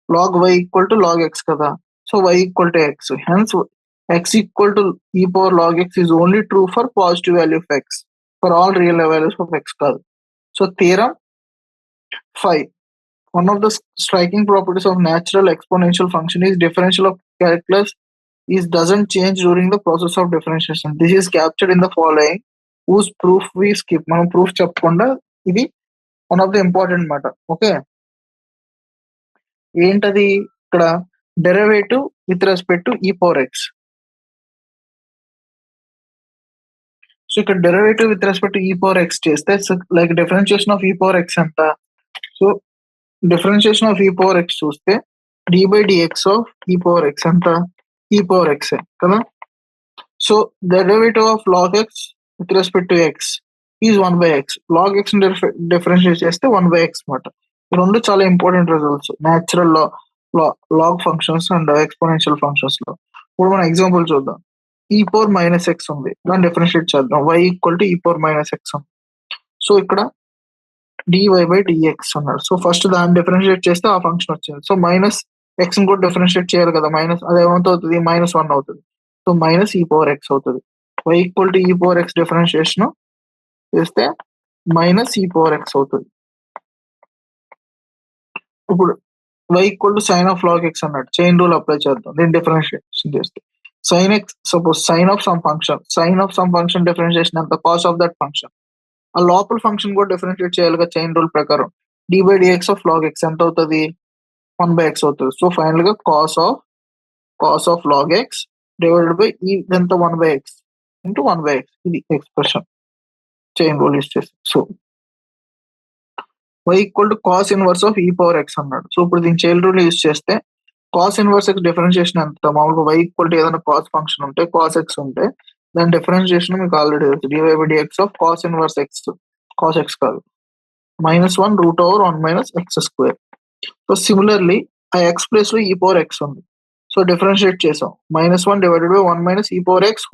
log y equal to log x కదా. So y equal to x. Hence x equal to e power log x is only true for positive value of x, for all real values of x కాదు. So theorem 5. One of the striking properties of natural exponential function is differential of calculus is doesn't change during the process of differentiation. This is captured in the following, whose proof we skip. మనం proof చెప్పకుండా ఇది one of the important మాట. Okay, ఏంటది, ఇక్కడ derivative with respect to e power x. So ఇక్కడ derivative with respect to e power x చేస్తే like differentiation of e power x ఎంత. So differentiation of e power x చూస్తే d by dx of e power x ఎంత, e power x కదా. So derivative of log x with respect to x is 1 by X. Log x differentiate చేస్తే 1 by x అనమాట. ఈ రెండు చాలా important results natural log functions and exponential functions లో. ఇప్పుడు మనం ఎగ్జాంపుల్ చూద్దాం. ఈ పవర్ మైనస్ ఎక్స్ ఉంది, దాన్ని డిఫరెన్షియేట్ చేద్దాం. Y equal to e power minus x ఉంది. సో ఇక్కడ డివై బై డిఎక్స్ అన్నాడు. సో ఫస్ట్ దాన్ని డిఫరెన్షియేట్ చేస్తే ఆ ఫంక్షన్ వచ్చింది. సో మైనస్ ఎక్స్ కూడా డిఫరెన్షియేట్ చేయాలి కదా, మైనస్ అది ఏమంత అవుతుంది, -1 అవుతుంది. So minus e power x అవుతుంది. Y equal to e power x differentiation చేస్తే మైనస్ ఈ పవర్ ఎక్స్ అవుతుంది. ఇప్పుడు y equal to sine of log x అన్నాడు. చైన్ రూల్ అప్లై చేద్దాం. దీన్ని డిఫరెన్షియేషన్ చేస్తే sine x, suppose sine of some function differentiation ఎంత, cos of that function. ఆ లోపల ఫంక్షన్ కూడా డిఫరెన్షియేట్ చేయాలిగా చైన్ రూల్ ప్రకారం. D by dx of log x ఎంత అవుతుంది, 1 బై ఎక్స్ అవుతుంది. సో ఫైనల్ గా cos of log x divided by ఈ ఎంత 1 by x into 1 by x. ఇది ఎక్స్ప్రెషన్ చైన్ రూల్ యూస్ చేసి. So y equal to cos inverse of e power x అన్నాడు. So ఇప్పుడు దీని చైల్డ్ రూల్ యూజ్ చేస్తే కాస్ ఇన్వర్స్ ఎక్స్ డిఫరెన్షియేషన్ ఎంత? మామూలుగా y ఈక్వల్ టు ఏదైనా కాస్ ఫంక్షన్ ఉంటే కాస్ ఎక్స్ ఉంటే దాని డిఫరెన్షియేషన్ మీకు ఆల్రెడీ తెలుసు, dy by dx of cos inverse x, cos x కాదు, -1√(1 - x²). సో సిమిలర్లీ ఆ ఎక్స్ ప్లేస్ లో ఈ పవర్ ఎక్స్ ఉంది, సో డిఫరెన్షియేట్ చేసాం, -1/(1 - e⁻x²).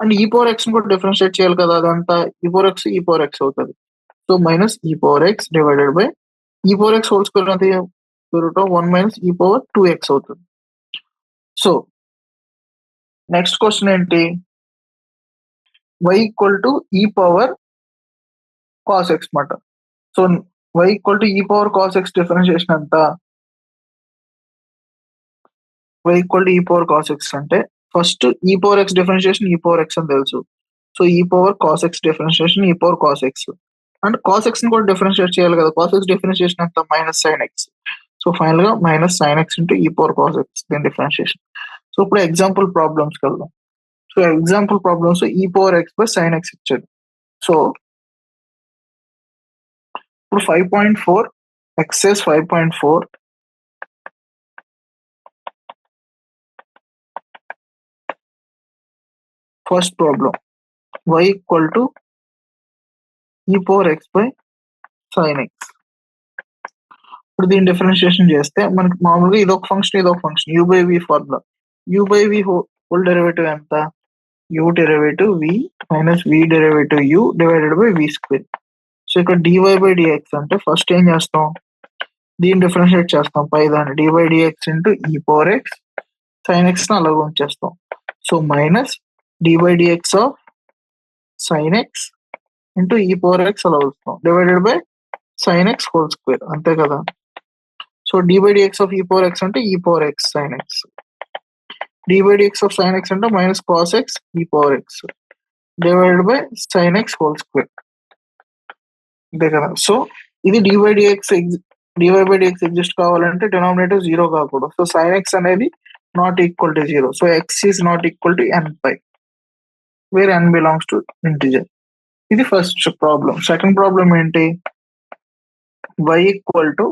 అండ్ ఈ పవర్ ఎక్స్ కూడా డిఫరెన్షియేట్ చేయాలి కదా, అదంతా ఈ పవర్ ఎక్స్ అవుతుంది. సో -e⁻x/(e⁻x²) అంటే √(1 - e⁻2x) అవుతుంది. సో నెక్స్ట్ క్వశ్చన్ ఏంటి, y equal to e power cos X మాట. So y equal to e power cos X differentiation ఎంత? y equal to e power cos X అంటే first ఈ power x differentiation ఈ power X అని తెలుసు. So e power cos X differentiation ఈ power cos X, and cos X ని కూడా differentiate చేయాలి కదా. కాస్ ఎక్స్ డిఫరెన్షియేషన్ ఎంత? -sin x. సో ఫైనల్ గా -sin x into e power cos x దీని డిఫరెన్షియేషన్. సో ఇప్పుడు ఎగ్జాంపుల్ ప్రాబ్లమ్స్ కి వెళ్దాం. So example problems e power x by sin x ఇచ్చాడు. సో ఇప్పుడు 5.4 exercise 5.4 first problem, y equal to e power x by sin x. ఇప్పుడు దీన్ని differentiation చేస్తే మనకి మామూలుగా ఇదొక function u by v formula. u by v whole derivative ఎంత? u derivative v minus v derivative u divided by v square. So ఇక్కడ dy by dx అంటే first ఏం చేస్తాం, దీన్ని డిఫరెన్షియేట్ చేస్తాం పై దాన్ని, dy by dx into e power x sin x ని అలాగే ఉంచేస్తాం. So minus dy by dx of sin x into e power x అలా వస్తాం divided by sin x whole square, అంతే కదా. So dy by dx of e power x అంటే e power x sin x, dy by dx of sin x అంటే minus cos x e power x divided by sin x whole square, అంతే కదా. So ఇది dy by dx exist కావాలంటే denominator 0 కాకూడదు. So sin x అనేది not equal to 0. So x is not equal to n/, where n belongs to integer. ఇది first problem. Second problem ఏంటి, y equal to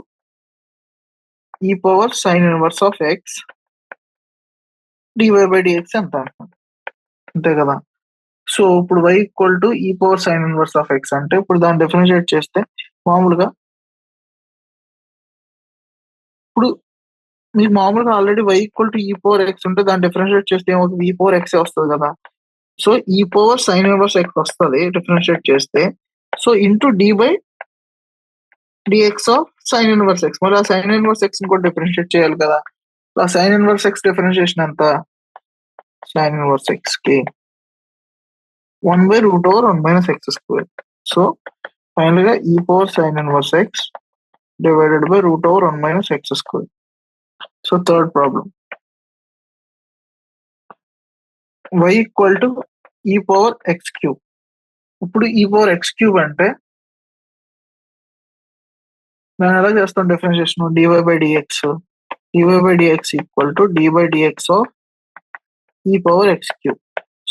e power sine inverse of x dy by dx ఎంత, అంతే కదా. So ఇప్పుడు y equal to e power sine inverse of X అంటే ఇప్పుడు దాన్ని differentiate చేస్తే మామూలుగా ఇప్పుడు మీకు మామూలుగా already y equal to e power X ఉంటే దాన్ని డిఫరెన్షియేట్ చేస్తే ఏమవుతుంది, ఈ పవర్ ఎక్స్ వస్తుంది కదా. So e power sine inverse x వస్తుంది డిఫరెన్షియేట్ చేస్తే. So into dy by dx of sine inverse x, మరి ఆ సైన్ ఇన్వర్స్ ఎక్స్ కూడా డిఫరెన్షియేట్ చేయాలి కదా. ఆ సైన్ ఇన్వర్స్ ఎక్స్ డిఫరెన్షియేషన్ ఎంత, సైన్ ఇన్వర్స్ ఎక్స్ కి 1/√(1 - x²). సో ఫైనల్ గా e power sine inverse x divided by √(1 - x²). So third problem, y equal to e power x³. ఇప్పుడు e power x³ అంటే నేను ఎలా చేస్తాను differentiation, dy by dx equal to dy by dx of e power x³.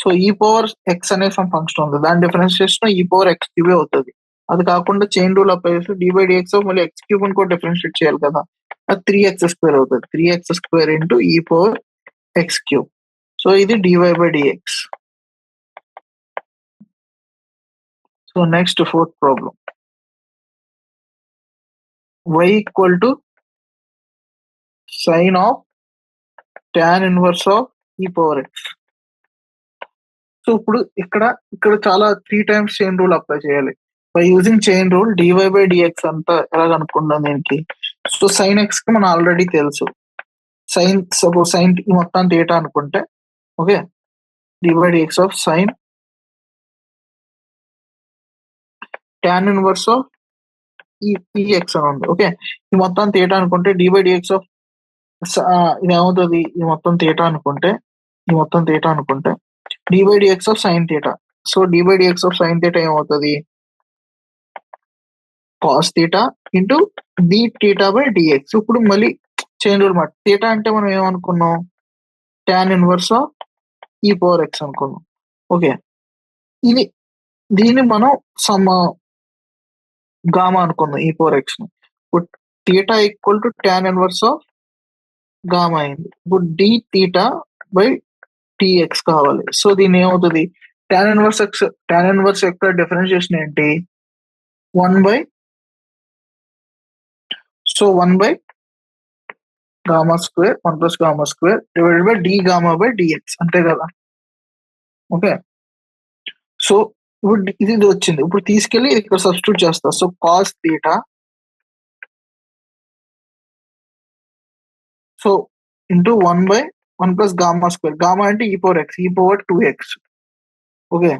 So e power X అనే function ఉంది, దాని differentiation ఈ power x³ అవుతుంది. అది కాకుండా చైన్ రూల్ అప్లై చేసి dy బై dx ఆఫ్ మళ్ళీ x³ అని కూడా డిఫరెన్షియేట్ చేయాలి కదా, అది 3x² అవుతుంది. 3x² into e power x³. So ఇది dy by dx. So next fourth problem, y equal to sine of tan inverse of e power x. So ఇప్పుడు ఇక్కడ చాలా 3 times చైన్ రూల్ అప్లై చేయాలి. By using chain rule dy by dx అంతా ఎలా కనుక్కుంటాం దీనికి. So sign X కి మనం already తెలుసు, సపోజ్ సైన్ మొత్తం థీటా అనుకుంటే, okay, dy by dx of sine tan inverse of e x అని ఉంది. ఓకే, ఈ మొత్తం థీటా అనుకుంటే dy బై dx ఆఫ్ ఇది ఏమవుతుంది, ఈ మొత్తం థీటా అనుకుంటే dy by dx of sine theta. So dy by dx of sine theta ఏమవుతుంది, cos theta into d theta by dx. ఇప్పుడు మళ్ళీ చైన్ రూల్ మాట, థీటా అంటే మనం ఏమనుకున్నాం, tan inverse of e power x అనుకున్నాం. ఓకే, దీన్ని మనం గామా అనుకుందాం ఈ పవర్ ఎక్స్ ని. ఇప్పుడు theta equal to tan inverse of gamma అయింది. ఇప్పుడు డి థీటా బై టిఎక్స్ కావాలి. సో దీని ఏమవుతుంది, tan ఇన్వర్స్ యొక్క డిఫరెన్షియేషన్ ఏంటి, 1 by, so 1 by gamma square 1 plus gamma square divided by d gamma by dx, అంతే కదా. ఓకే, సో ఇప్పుడు ఇది వచ్చింది. ఇప్పుడు తీసుకెళ్లి ఇక్కడ సబ్స్టిట్యూట్ చేస్తా. So cos theta, so into 1 by 1 plus gamma square, gamma అంటే e power x, e power 2x. Okay,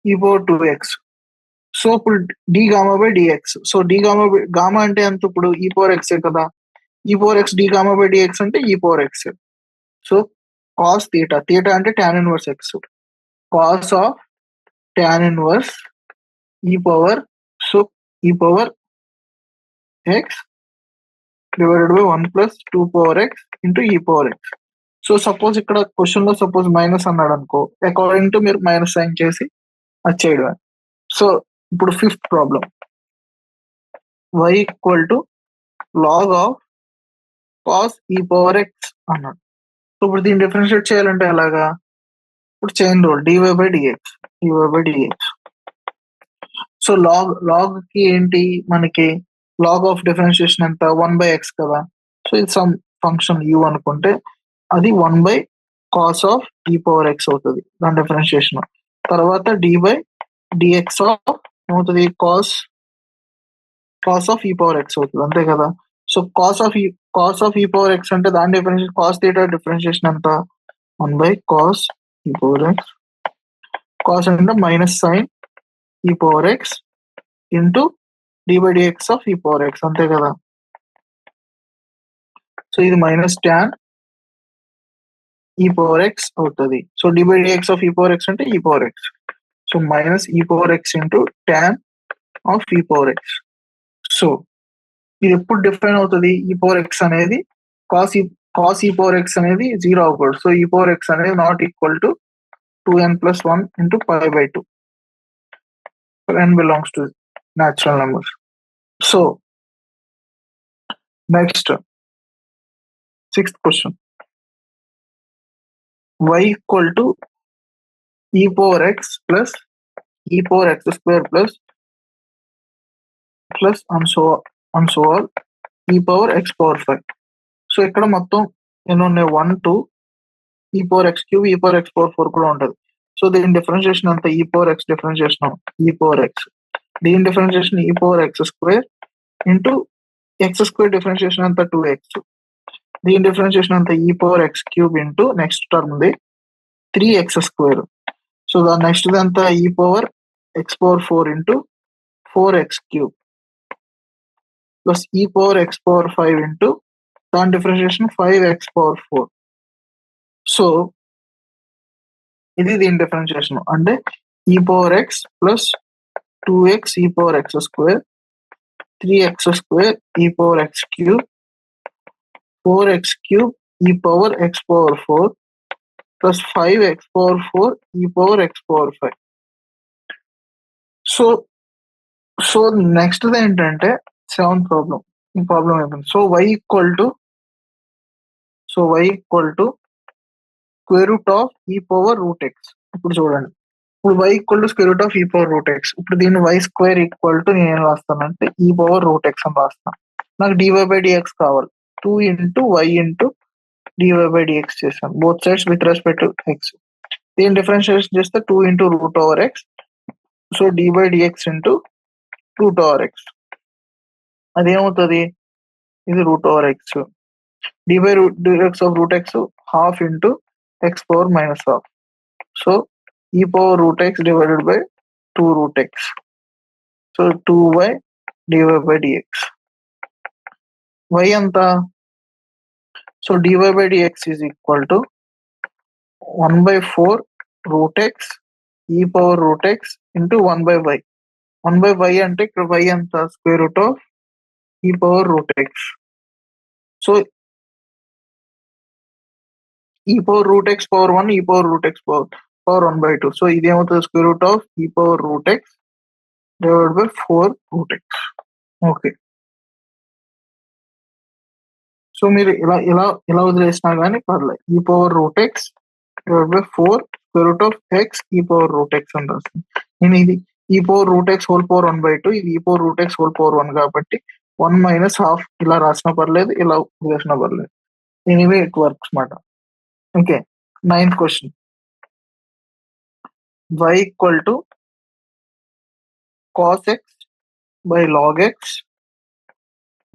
e power 2x. So ఇప్పుడు d gamma by dx. So d gamma అంటే ఎంత, ఇప్పుడు ఈ పవర్ ఎక్స్ కదా, e power x d gamma by dx అంటే e power x. So cos theta, theta అంటే tan inverse x, cos of tan inverse e power, so e power x divided by 1 plus 2 power x into e power x. So suppose ఇక్కడ question లో suppose minus అన్నాడు అనుకో, according to మీరు minus sine చేసి అది చేయడం. So ఇప్పుడు fifth problem, y equal to log of cos e power x అన్నాడు. సో ఇప్పుడు దీన్ని డిఫరెన్షియేట్ చేయాలంటే ఎలాగా, ఇప్పుడు chain rule dy by dx, dy by dx. So log కి ఏంటి మనకి, లాగ్ ఆఫ్ డిఫరెన్షియేషన్ ఎంత, 1 బై ఎక్స్ కదా. సో ఇది సమ్ ఫంక్షన్ u అనుకుంటే అది 1 by cos of e power x అవుతుంది దాని డిఫరెన్షియేషన్. తర్వాత డి బై డిఎక్స్ ఆఫ్ ఏమవుతుంది, cos of e power x అవుతుంది, అంతే కదా. So cos of e power x అంటే దాని డిఫరెన్షియేషన్, కాస్ థీటా డిఫరెన్షియేషన్ ఎంత, 1 by cos e power x, cos అంటే minus sine e power x into d by dx of e power x, అంతే కదా. So ఇది minus tan e power x అవుతుంది. So d by dx of e power x అంటే e power x. So minus e power x into tan of e power x. So ఇది ఎప్పుడు define అవుతుంది, e power x అనేది cos e power x అనేది 0 అవ్వకూడదు. So e power x అనేది not equal to 2n plus 1 into pi by 2 n belongs to natural numbers. So next, sixth question, y equal to e power x plus e power x square plus and so on e power x power 5. So ఇక్కడ మొత్తం ఎన్ని ఉన్నాయి, 1 2 e power x cube e power x power 4 కూడా ఉంటుంది. So దీని differentiation అంతా e power x differentiation e power x, దీని differentiation e power x square into X square differentiation అంతా 2x, దీని డిఫరెన్షియేషన్ అంతా e power x cube into next term the 3x square. So దాని next అంతా e power x power 4 into 4x cube plus e power x power 5 into దాని differentiation 5x power 4. So ఇది దీని differentiation అంటే e power x plus 2x e power x square 3x square e power x cube 4x cube e power x power 4 plus 5x power 4 e power x power 5. So next ఏంటంటే seventh problem, ఈ problem అయిపోయింది. So y equal to square root of e power root X. ఇప్పుడు చూడండి, ఇప్పుడు y equal to square root of e power root X. ఇప్పుడు దీన్ని y square equal to నేను ఏం రాస్తానంటే ఈ పవర్ రూట్ ఎక్స్ అని రాస్తాను. నాకు dy బై డిఎక్స్ కావాలి, 2 into y into dy by dx చేశాను, both sides with respect to x. దీన్ని డిఫరెన్షియేషన్ చేస్తే 2 into root over x, so dy by dx into root over x. అదేమవుతుంది, ఇది root over x, dy by dx of root x half into x power minus half. So e power root x divided by 2 root x. So 2 by dy by dx. y ఎంత, so dy by dx is equal to 1 by 4 root x e power root x into 1 by y. 1 by y అంటే ఇక్కడ y ఎంత, square root of e power root x. So e power root x power 1 e power root x power 1 by 2. So ఇది ఏమవుతుంది, square root of e power root x divided by 4 root x. Okay. So మీరు ఇలా వదిలేసినా కానీ పర్లేదు. e power root X divide by 4 square root of X e power root X అని రాస్తుంది. నేను ఇది e power root X whole power 1/2, ఇది e power root X whole power 1 కాబట్టి 1 మైనస్ హాఫ్ ఇలా రాసినా పర్లేదు, ఇలా వదిలేసినా పర్లేదు. ఎనీవే ఇట్ వర్క్స్ మాట. Okay. 9th question. y equal to cos x by log x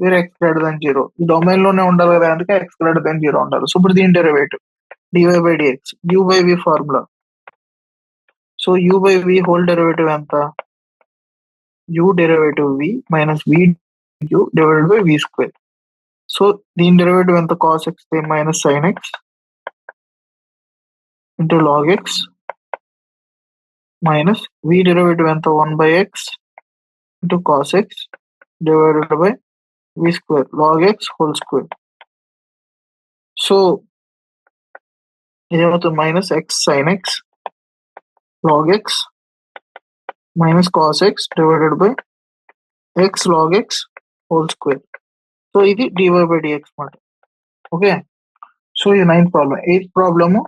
where x greater than 0. ఈ డొమైన్ లోనే ఉండాలి కదా, అందుకే ఎక్స్ గ్రేటర్ దెన్ 0 ఉండాలి. సో ఇప్పుడు దీని derivative dy by dx, u by v formula. So u by v whole derivative ఎంత? u derivative v minus v u divided by v square. So దీని డెరివేటివ్ ఎంత? Cos x minus sine x into log x minus v derivative ఎంత? 1/x into cos x divided by v square log x whole square. So ఇదేమవుతుంది? Minus x sine x log x minus cos x divided by X log x whole square. So ఇది dy by dx మాట. Okay. So ఇది 9th problem. 8th problem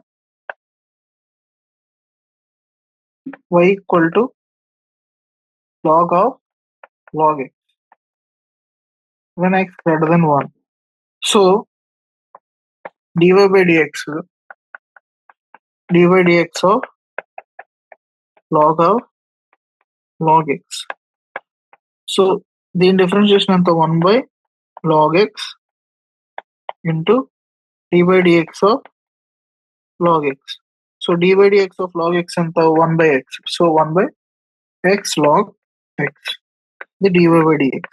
y equal to log of log x when x greater than 1. సో dy by dx of log of log x. So దీని differentiation ఎంత? 1 by log x into d by dx of log x. So d by dx of log x ఎంత? 1 by x. So 1 by x log x. ఇది dy by dx.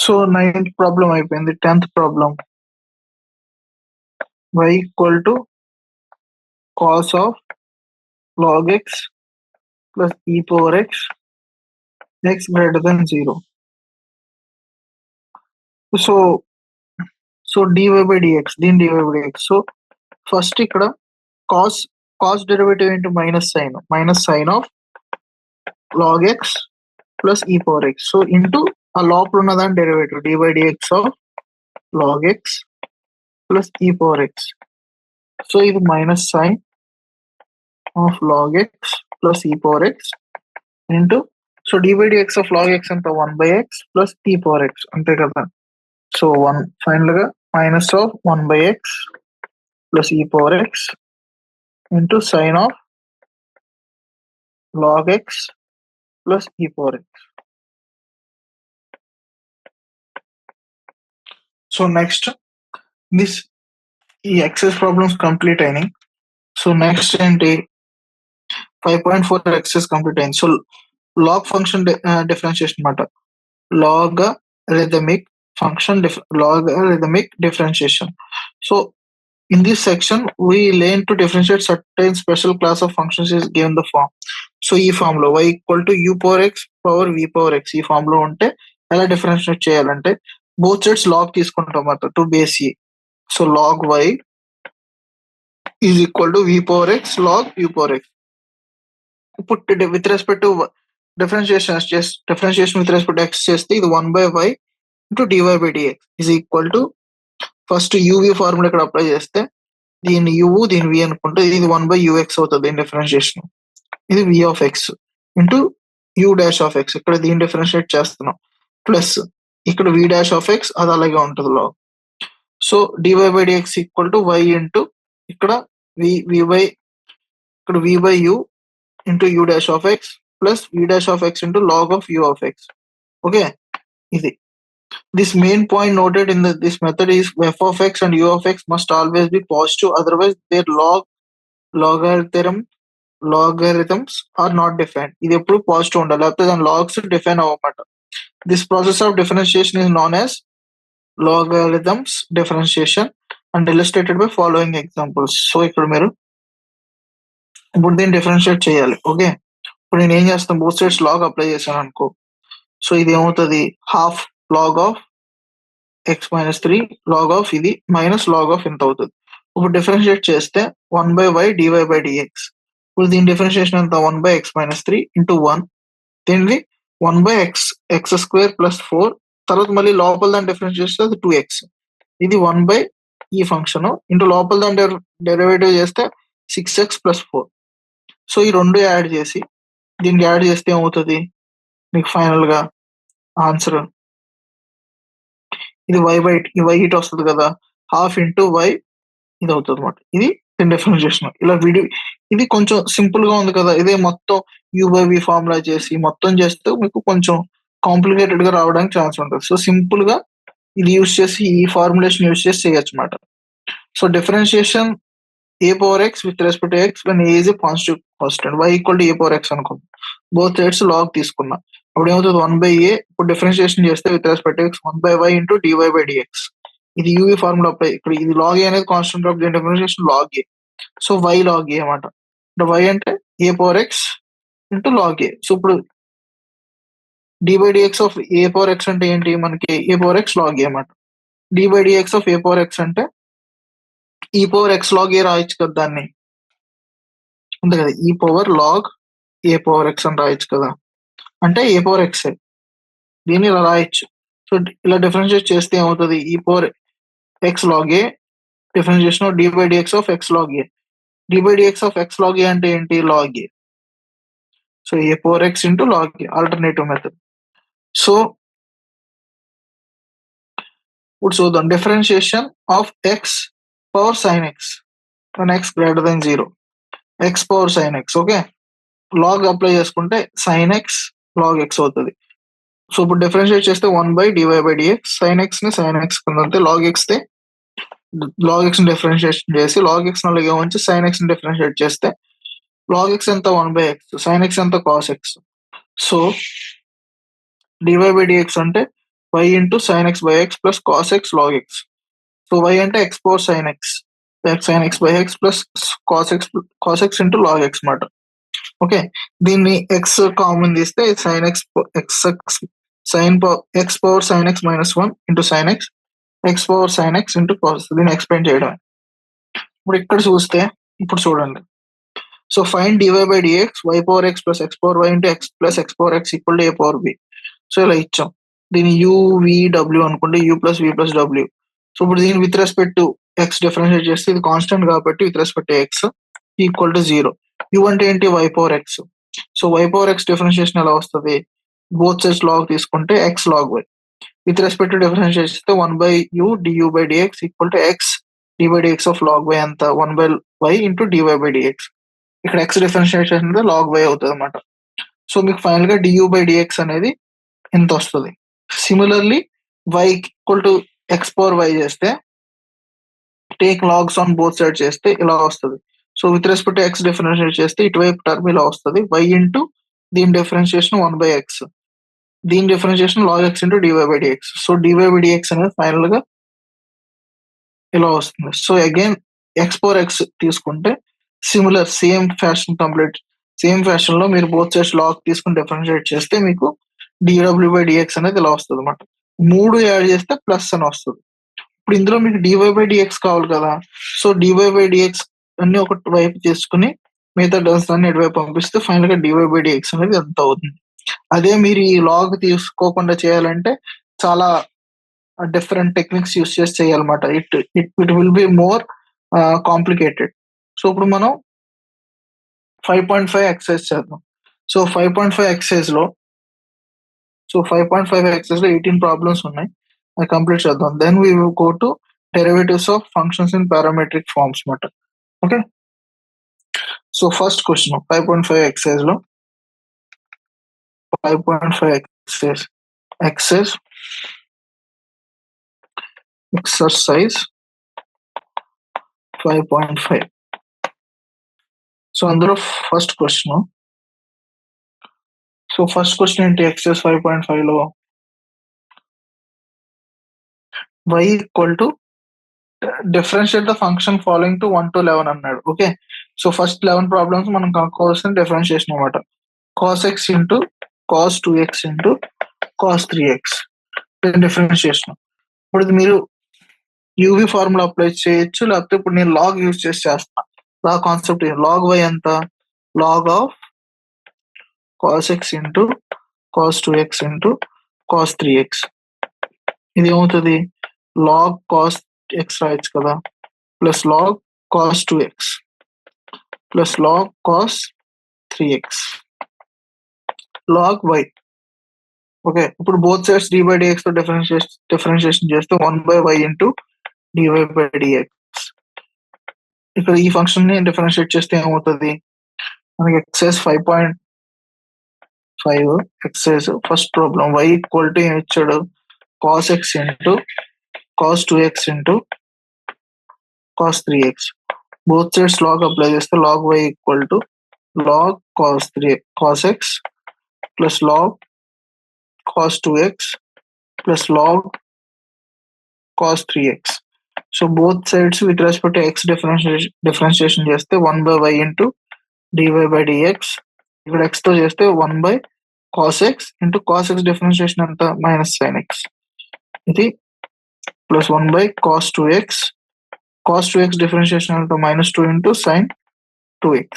So 9th problem అయిపోయింది. 10th problem y equal to cos of log x plus e power x x greater than 0. So dy by dx, దీని dy by dx. So first ఇక్కడ cos derivative ఏంటి? Minus sine of log x plus e power x. So into ఆ లోపల ఉన్నదాని derivative dy by dx of log x plus e power x. So ఇది minus sine of log x plus e power x into so dy by dx of log x ఎంత? 1/x plus e power x, అంతే కదా. So final గా minus of 1/x plus e power x into sine of log x plus e power x. So next ఈ exercise problems complete అయినాయి. So next ఏంటి? 5.4 exercise complete అయింది. So log function differentiation అనమాట. logarithmic differentiation. So in this section we learn to differentiate certain special class of functions is given the form. So ఈ form లో y equal to u power x power v power x ఈ form లో ఉంటే ఎలా differentiate చేయాలంటే both sides log తీసుకుంటాం అన్నమాట to base e. So log y is equal to v power x log u power x. ఇప్పుడు with respect to differentiation with respect x చేస్తే ఇది 1/y into dy by dx is equal to first uv formula ఇక్కడ apply చేస్తే దీని u దీని v అనుకుంటే ఇది 1/ux అవుతుంది దీని డిఫరెన్షియేషన్. ఇది v of x into u dash of x ఇక్కడ దీన్ని డిఫరెన్షియేట్ చేస్తున్నాం ప్లస్ ఇక్కడ v డాష్ ఆఫ్ x అది అలాగే ఉంటుంది log. So dy by dx equal to y into ఇక్కడ ఇక్కడ v by u into u dash of x plus v dash of x into log of u of x. Okay. ఇది this main point noted in this method is f of x and u of x must always be positive, otherwise their logarithms are not defined. ఇది ఎప్పుడు positive ఉండాలి, లేకపోతే దాని logs define అవ్వమాట. This process of differentiation is known as logarithms differentiation and illustrated by following examples. So ఇక్కడ మీరు ఇప్పుడు దీన్ని డిఫరెన్షియేట్ చేయాలి. ఓకే. ఇప్పుడు నేను ఏం చేస్తాను? బోత్ సైడ్స్ లాగ్ అప్లై చేశాను అనుకో. సో ఇది ఏమవుతుంది? Half log of x minus 3 log of ఇది మైనస్ లాగ్ ఆఫ్ ఎంత అవుతుంది. ఇప్పుడు డిఫరెన్షియేట్ చేస్తే 1/y dy by dx ఇప్పుడు దీని డిఫరెన్షియేషన్ ఎంత 1/x-3 ఇంటూ 1 దీనిది 1/x² తర్వాత మళ్ళీ లోపల దాని డిఫరెన్స్ చేస్తే అది 2x ఇది 1 ఈ ఫంక్షన్ ఇంటూ లోపల దాని డెరివేటివ్ చేస్తే 6x+4 సో ఈ రెండు యాడ్ చేసి దీనికి యాడ్ చేస్తే ఏమవుతుంది మీకు ఫైనల్ గా ఆన్సర్ ఇది y ఇటు వస్తుంది కదా హాఫ్ ఇంటూ y ఇది అవుతుంది అనమాట ఇది డిఫరెన్షియేషన్ ఇలా ఇది కొంచెం సింపుల్ గా ఉంది కదా ఇదే మొత్తం u/v ఫార్ములా చేసి మొత్తం చేస్తే మీకు కొంచెం కాంప్లికేటెడ్ గా రావడానికి ఛాన్స్ ఉంటుంది సో సింపుల్ గా ఇది యూస్ చేసి ఈ ఫార్ములేషన్ యూస్ చేసి చేయొచ్చు అనమాట so differentiation a/x with respect to x when a is a positive constant y equal to a/x అనుకుందాం బోత్ సైడ్స్ లాగ్ తీసుకున్నా అప్పుడు ఏమవుతుంది 1/a ఇప్పుడు డిఫరెన్షియేషన్ చేస్తే with respect to x 1/y into dy/dx ఇది యూవి ఫార్ములా అప్లై ఇక్కడ ఇది log అనేది కాన్స్టెంట్ ఆఫ్ దీని differentiation log a so y log a అన్నమాట y అంటే a/x into log a so ఇప్పుడు d/dx ఆఫ్ a/x అంటే ఏంటి మనకి a/x log a అన్నమాట d/dx ఆఫ్ a/x అంటే e/x log a రాయొచ్చు కదా దాన్ని అంతే కదా e పవర్ లాగ్ a/x అని రాయొచ్చు కదా అంటే a/x దీన్ని ఇలా రాయొచ్చు సో ఇలా డిఫరెన్షియేట్ చేస్తే ఏమవుతుంది e/x log a differentiation of d/dx of x log a d/dx of x log a అంటే ఏంటి log a so a/x into log a alternative method so ఇప్పుడు చూద్దాం differentiation of x power sin x when x greater than 0 x power sin x okay log apply చేసుకుంటే sin x log x అవుతుంది so ఇప్పుడు differentiate చేస్తే 1/dy/dx sin x ని sin x కింద log x తే log x ని differentiation చేసి log x నలుగా ఉంచి sin x ని డిఫరెన్షియేట్ చేస్తే log x ఎంత 1/x sin x ఎంత cos x సో dy/dx అంటే y into sin x by x plus cos x log x so y అంటే x power sin x sin x by x plus cos x into log x మాట okay దీన్ని x common తీస్తే sin x x power sin x -1 into sin x power sin x into cos దీన్ని explain చేయడం ఇప్పుడు ఇక్కడ చూస్తే ఇప్పుడు చూడండి so find dy/dx y power x plus x power y into x plus x power x equal to a power b so ఇలా ఇచ్చాం దీన్ని u/v/w అనుకుంటే u plus v plus w so ఇప్పుడు దీన్ని with respect to x differentiate చేస్తే ఇది constant కాబట్టి with respect to x equal to 0 u అంటే ఏంటి y power x so y power x differentiation ఎలా వస్తుంది బోత్ సైడ్స్ లాగ్ తీసుకుంటే x log y with respect to differentiate చేస్తే 1/u du/dx equal to x d/dx of log y అంత 1/y into dy/dx ఇక్కడ x differentiation అనేది log y అవుతుంది అనమాట so మీకు ఫైనల్ గా du/dx అనేది ఎంత వస్తుంది similarly y equal to x power y చేస్తే take logs on both side చేస్తే ఇలా వస్తుంది so with respect x differentiate చేస్తే ఇటువైపు టర్మ్ ఇలా వస్తుంది y ఇంటూ దీని డిఫరెన్షియేషన్ 1/x దీని differentiation log x into dy/dx so dy/dx అనేది ఫైనల్ గా ఇలా వస్తుంది so again x power x తీసుకుంటే సిమిలర్ సేమ్ ఫ్యాషన్ లో మీరు బోత్ సైడ్స్ లాగ్ తీసుకుని డిఫరెన్షియేట్ చేస్తే మీకు dw/dx అనేది ఇలా వస్తుంది అనమాట 3 యాడ్ చేస్తే ప్లస్ అని వస్తుంది ఇప్పుడు ఇందులో మీకు dy/dx కావాలి కదా సో dy/dx అన్ని ఒక వైపు తీసుకుని మిగతా టర్మ్స్ అన్ని ఇటువైపు పంపిస్తే ఫైనల్ గా dy/dx అనేది ఎంత అవుతుంది అదే మీరు ఈ లాగ్ తీసుకోకుండా చేయాలంటే చాలా డిఫరెంట్ టెక్నిక్స్ యూస్ చేసి చేయాలన్నమాట it will be more complicated so ఇప్పుడు మనం 5.5 ఎక్సర్సైజ్ చేద్దాం సో 5.5 ఎక్సర్సైజ్ లో 18 ప్రాబ్లమ్స్ ఉన్నాయి అది కంప్లీట్ చేద్దాం then we will go to derivatives of functions in parametric forms మాట okay so first question 5.5 exercise లో 5.5 ఎక్సర్సైజ్ 5.5 సో అందులో ఫస్ట్ క్వశ్చన్ ఏంటి ఎక్సర్సైజ్ 5.5 లో y equal to differentiate the function following to 1 to 11 అన్నాడు okay so first 11 problems మనం కనుక్కోవాల్సిన differentiation అనమాట cos x into cos 2x into cos 3x differentiation ఇప్పుడు మీరు UV formula apply చేయొచ్చు లేకపోతే ఇప్పుడు నేను లాగ్ యూజ్ చేసి చేస్తాను లాగ్ కాన్సెప్ట్ లాగ్ y ఎంత log of cos x into cos 2x into cos 3x. ఇది ఏమవుతుంది log cos x రాయొచ్చు కదా plus log cos 2x plus log cos 3x log y. Okay, ఇప్పుడు both sides dy by dx తో differentiation చేస్తే 1/y into dy by dx. ఇక్కడ ఈ function ని డిఫరెన్షియేట్ చేస్తే ఏమవుతుంది మనకి exercise 5.5 exercise first problem y equal to ఏమి ఇచ్చాడు cos x into cos 2x into cos 3x. Both sides log apply చేస్తే log y equal to log cos x plus log cos 2x plus log cos 3x. So both sides with respect to x differentiation చేస్తే 1/y into dy by dx. ఇక్కడ x తో చేస్తే 1 cos x into cos x differentiation ఎంత minus sin x. ఇది plus 1 cos 2x. Cos 2x differentiation ఎంత minus 2 into sin 2x.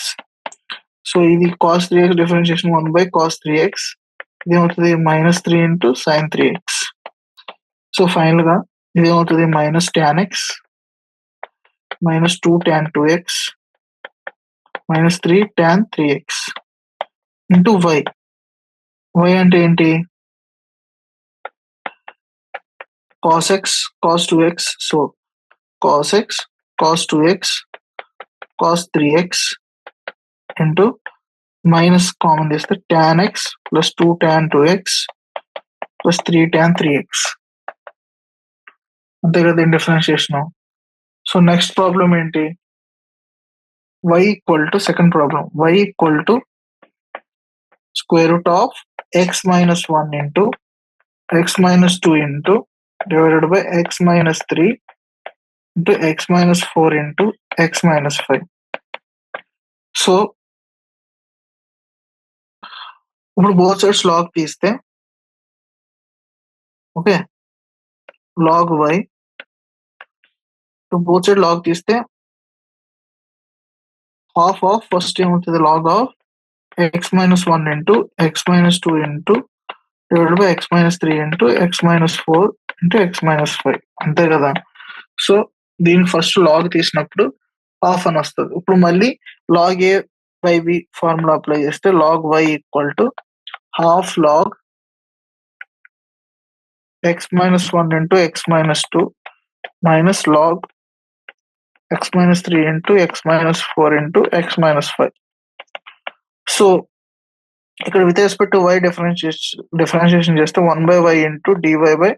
So ఇది cos 3x differentiation 1 cos 3x. ఇది ఏమవుతుంది minus 3 into sin 3x. So final గా ఇది ఏమవుతుంది minus tan x minus 2 tan 2x minus 3 tan 3x into y. y అంటే ఏంటి cos x cos 2x. So cos x cos 2x cos 3x into minus common తీస్తే tan x plus 2 tan 2x plus 3 tan 3x. అంతే కదా దీని differentiation. So next problem ఏంటి y equal to second problem y equal to square root of x minus 1 into x minus 2 into divided by x minus 3 into x minus 4 into x minus 5. So ఇప్పుడు both sides log తీస్తే okay log y both side log తీస్తే half of first ఏమవుతుంది log of x minus 1 into x minus 2 into divided by x minus 3 into x minus 4 into x minus 5. అంతే కదా. So దీని first log తీసినప్పుడు half అని వస్తుంది. ఇప్పుడు మళ్ళీ log a by b formula apply చేస్తే log y equal to half log x minus 1 into x minus 2 minus log x minus 3 into x minus 4 into x minus 5. So ఇక్కడ with respect to y differentiation చేస్తే 1/y into dy by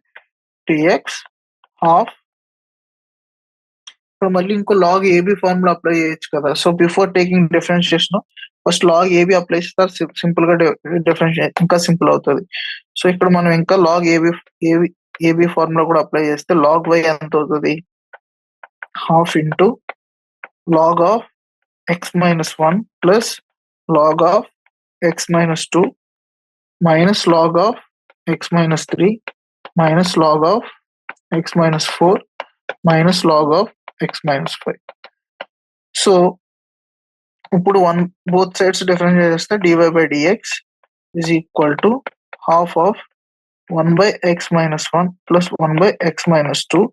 dx half. ఇప్పుడు మళ్ళీ ఇంకో log ab formula apply చేయొచ్చు కదా. So before taking differentiation first log ab apply చేస్తే simple గా differentiate ఇంకా సింపుల్ అవుతుంది. సో ఇక్కడ మనం ఇంకా log ab ఫార్ములా కూడా అప్లై చేస్తే log y ఎంత అవుతుంది half into log of x minus 1 plus log of x minus 2 minus log of x minus 3 minus log of x minus 4 minus log of x minus 5. So ఇప్పుడు both sides differentiate చేస్తే dy by dx is equal to half of 1 by x minus 1 plus 1 by x minus 2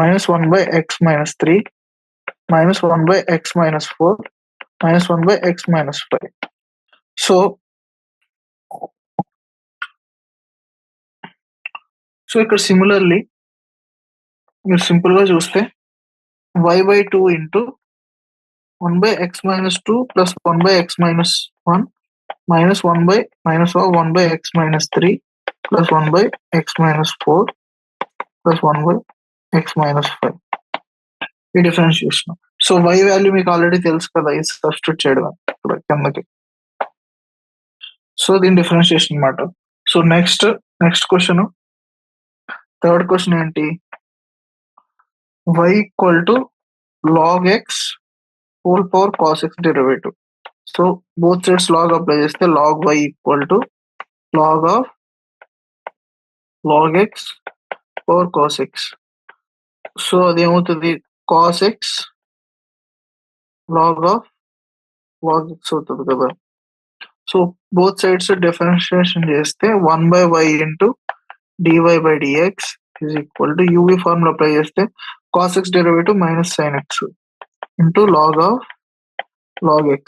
minus 1 by x minus 3 minus 1 by x minus 4 minus 1 by x minus 5. So ఇక్కడ similarly మీరు simple గా చూస్తే y by 2 into 1 by x minus 2 plus 1 by x minus 1 minus 1 by minus of 1 by x minus 3 plus 1 by x minus 4 plus 1 by x minus 5. ఈ differentiation. So y value మీకు already తెలుసు కదా, ఇది substitute చేయడం ఇక్కడ కిందకి. So దీని differentiation అన్నమాట. So next question third question ఏంటి y equal to log x whole power cos x derivative. So both sides log apply చేస్తే log y equal to log of log x power cos x. So అది ఏమవుతుంది cos x log of log x అవుతుంది కదా. So both sides differentiation చేస్తే 1/y into dy/dx is equal to uv formula apply చేస్తే cos x derivative minus sin x into log x.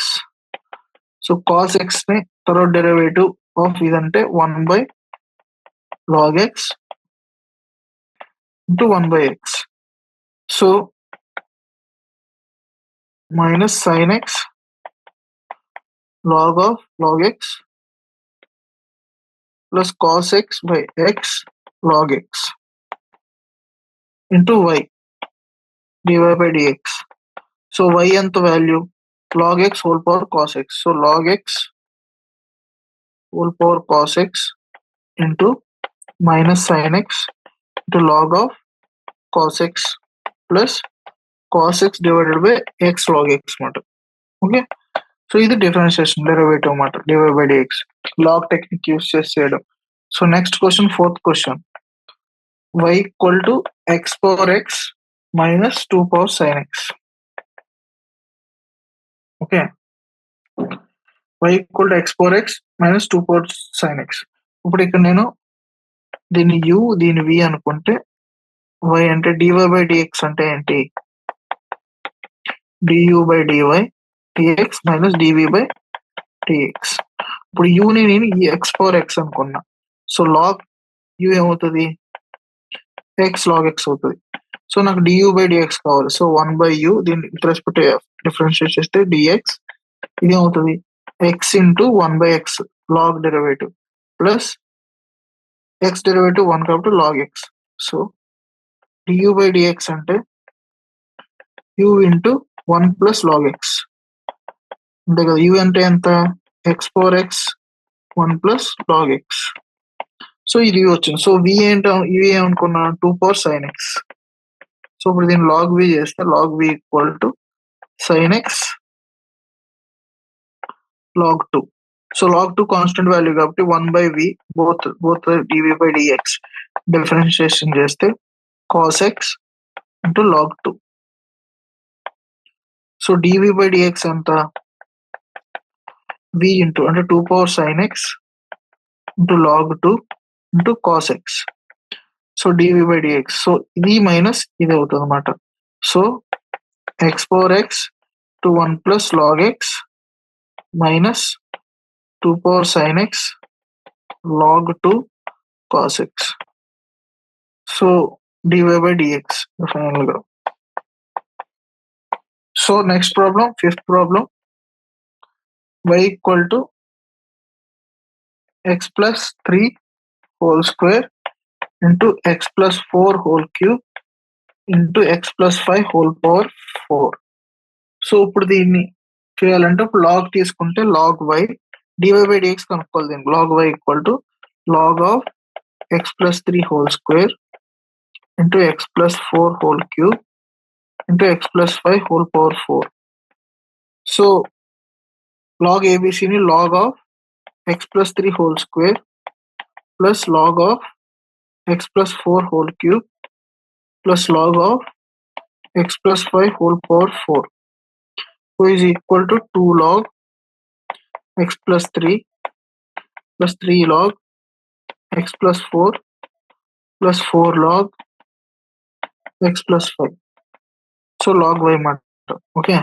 So cos x ని third derivative of ఇదంటే 1/log x into 1/x. So minus sin x log x plus cos x by x log x into y dy/dx. So y ఎంత value log x whole power cos x. So log x whole power cos x into minus sin x into log of cos x plus cos x divided by x log x మాట. Okay, so ఇది differentiation derivative మాట dy/dx log technique use చేసి చేయడం. So next question, fourth question, y equal to x power x minus 2 power sin x. Okay, y equal to x power x minus 2 power sin x. ఇప్పుడు ఇక్కడ నేను దీన్ని u దీని v అనుకుంటే y అంటే dy/dx అంటే ఏంటి, du/dy dx మైనస్ dv/dx. ఇప్పుడు u ని నేను ఈ x పవర్ x అనుకున్నా. సో లాగ్ u ఏమవుతుంది, x log x అవుతుంది. సో నాకు du/dx కావాలి. సో 1/u దీన్ని విత్ రెస్పెక్ట్ డిఫరెన్షియేట్ చేస్తే dx ఇది ఏమవుతుంది x into 1/x log derivative plus x derivative 1 కాబట్టి log x. సో du/dx అంటే u into 1 plus log x అంతే కదా. u అంటే ఎంత, x power x 1 plus log x. So ఇది వచ్చింది. సో v ఏంటో ఇవి ఏమనుకున్నా 2 పవర్ sin x. సో ఇప్పుడు దీన్ని log v చేస్తే log v equal to sin x log 2. So log 2 constant value కాబట్టి 1/v బోత్ dv/dx డిఫరెన్షియేషన్ చేస్తే cos x into log 2. So dv/dx ఎంత, v ఇంటూ అంటే 2 power sin x into log 2 into cos x. So dv/dx, so ఇది minus ఇది అవుతుంది అనమాట. So x power x to 1 plus log x minus 2 power sin x log 2 cos x. So dy/dx final గా. So next problem, fifth problem, y equal to x plus 3 whole square into x plus 4 whole cube into x plus 5 whole power 4. So ఇప్పుడు దీన్ని చేయాలంటే ఇప్పుడు log తీసుకుంటే log y dy/dx కనుక్కోవాలి. దీన్ని log y equal to log of x plus 3 whole square into x plus 4 whole cube into x plus 5 whole power 4. So log abcని log of x plus 3 whole square plus log of x plus 4 whole cube plus log of x plus 5 whole power 4. So is equal to 2 log x plus 3 plus 3 log x plus 4 plus 4 log x plus 5. So log y మాట. Okay,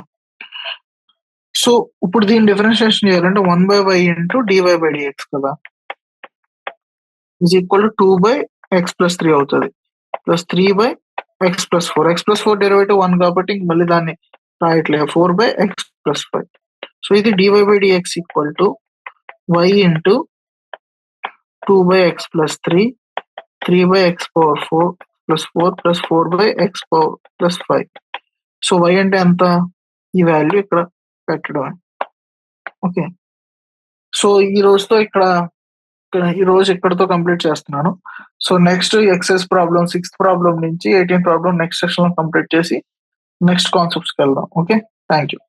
so ఇప్పుడు దీన్ని differentiation చేయాలంటే 1/y into dy/dx కదా, is equal to 2/x plus 3 అవుతుంది plus 3/x plus 4. x plus 4 derivative 1 కాబట్టి మళ్ళీ దాన్ని రాయట్లేదు, 4/x plus 5. So ఇది dy/dx equal to y into 2/x plus 3 3/x power 4 plus 4 plus 4/x power plus 5. So y అంటే ఎంత, ఈ value ఇక్కడ పెట్టడం. ఓకే, సో ఈ రోజుతో ఈ రోజు ఇక్కడతో కంప్లీట్ చేస్తున్నాను. So next exercise problem 6th problem నుంచి 18th ప్రాబ్లం నెక్స్ట్ సెక్షన్ లో కంప్లీట్ చేసి నెక్స్ట్ కాన్సెప్ట్స్కి వెళ్దాం. Okay, thank you.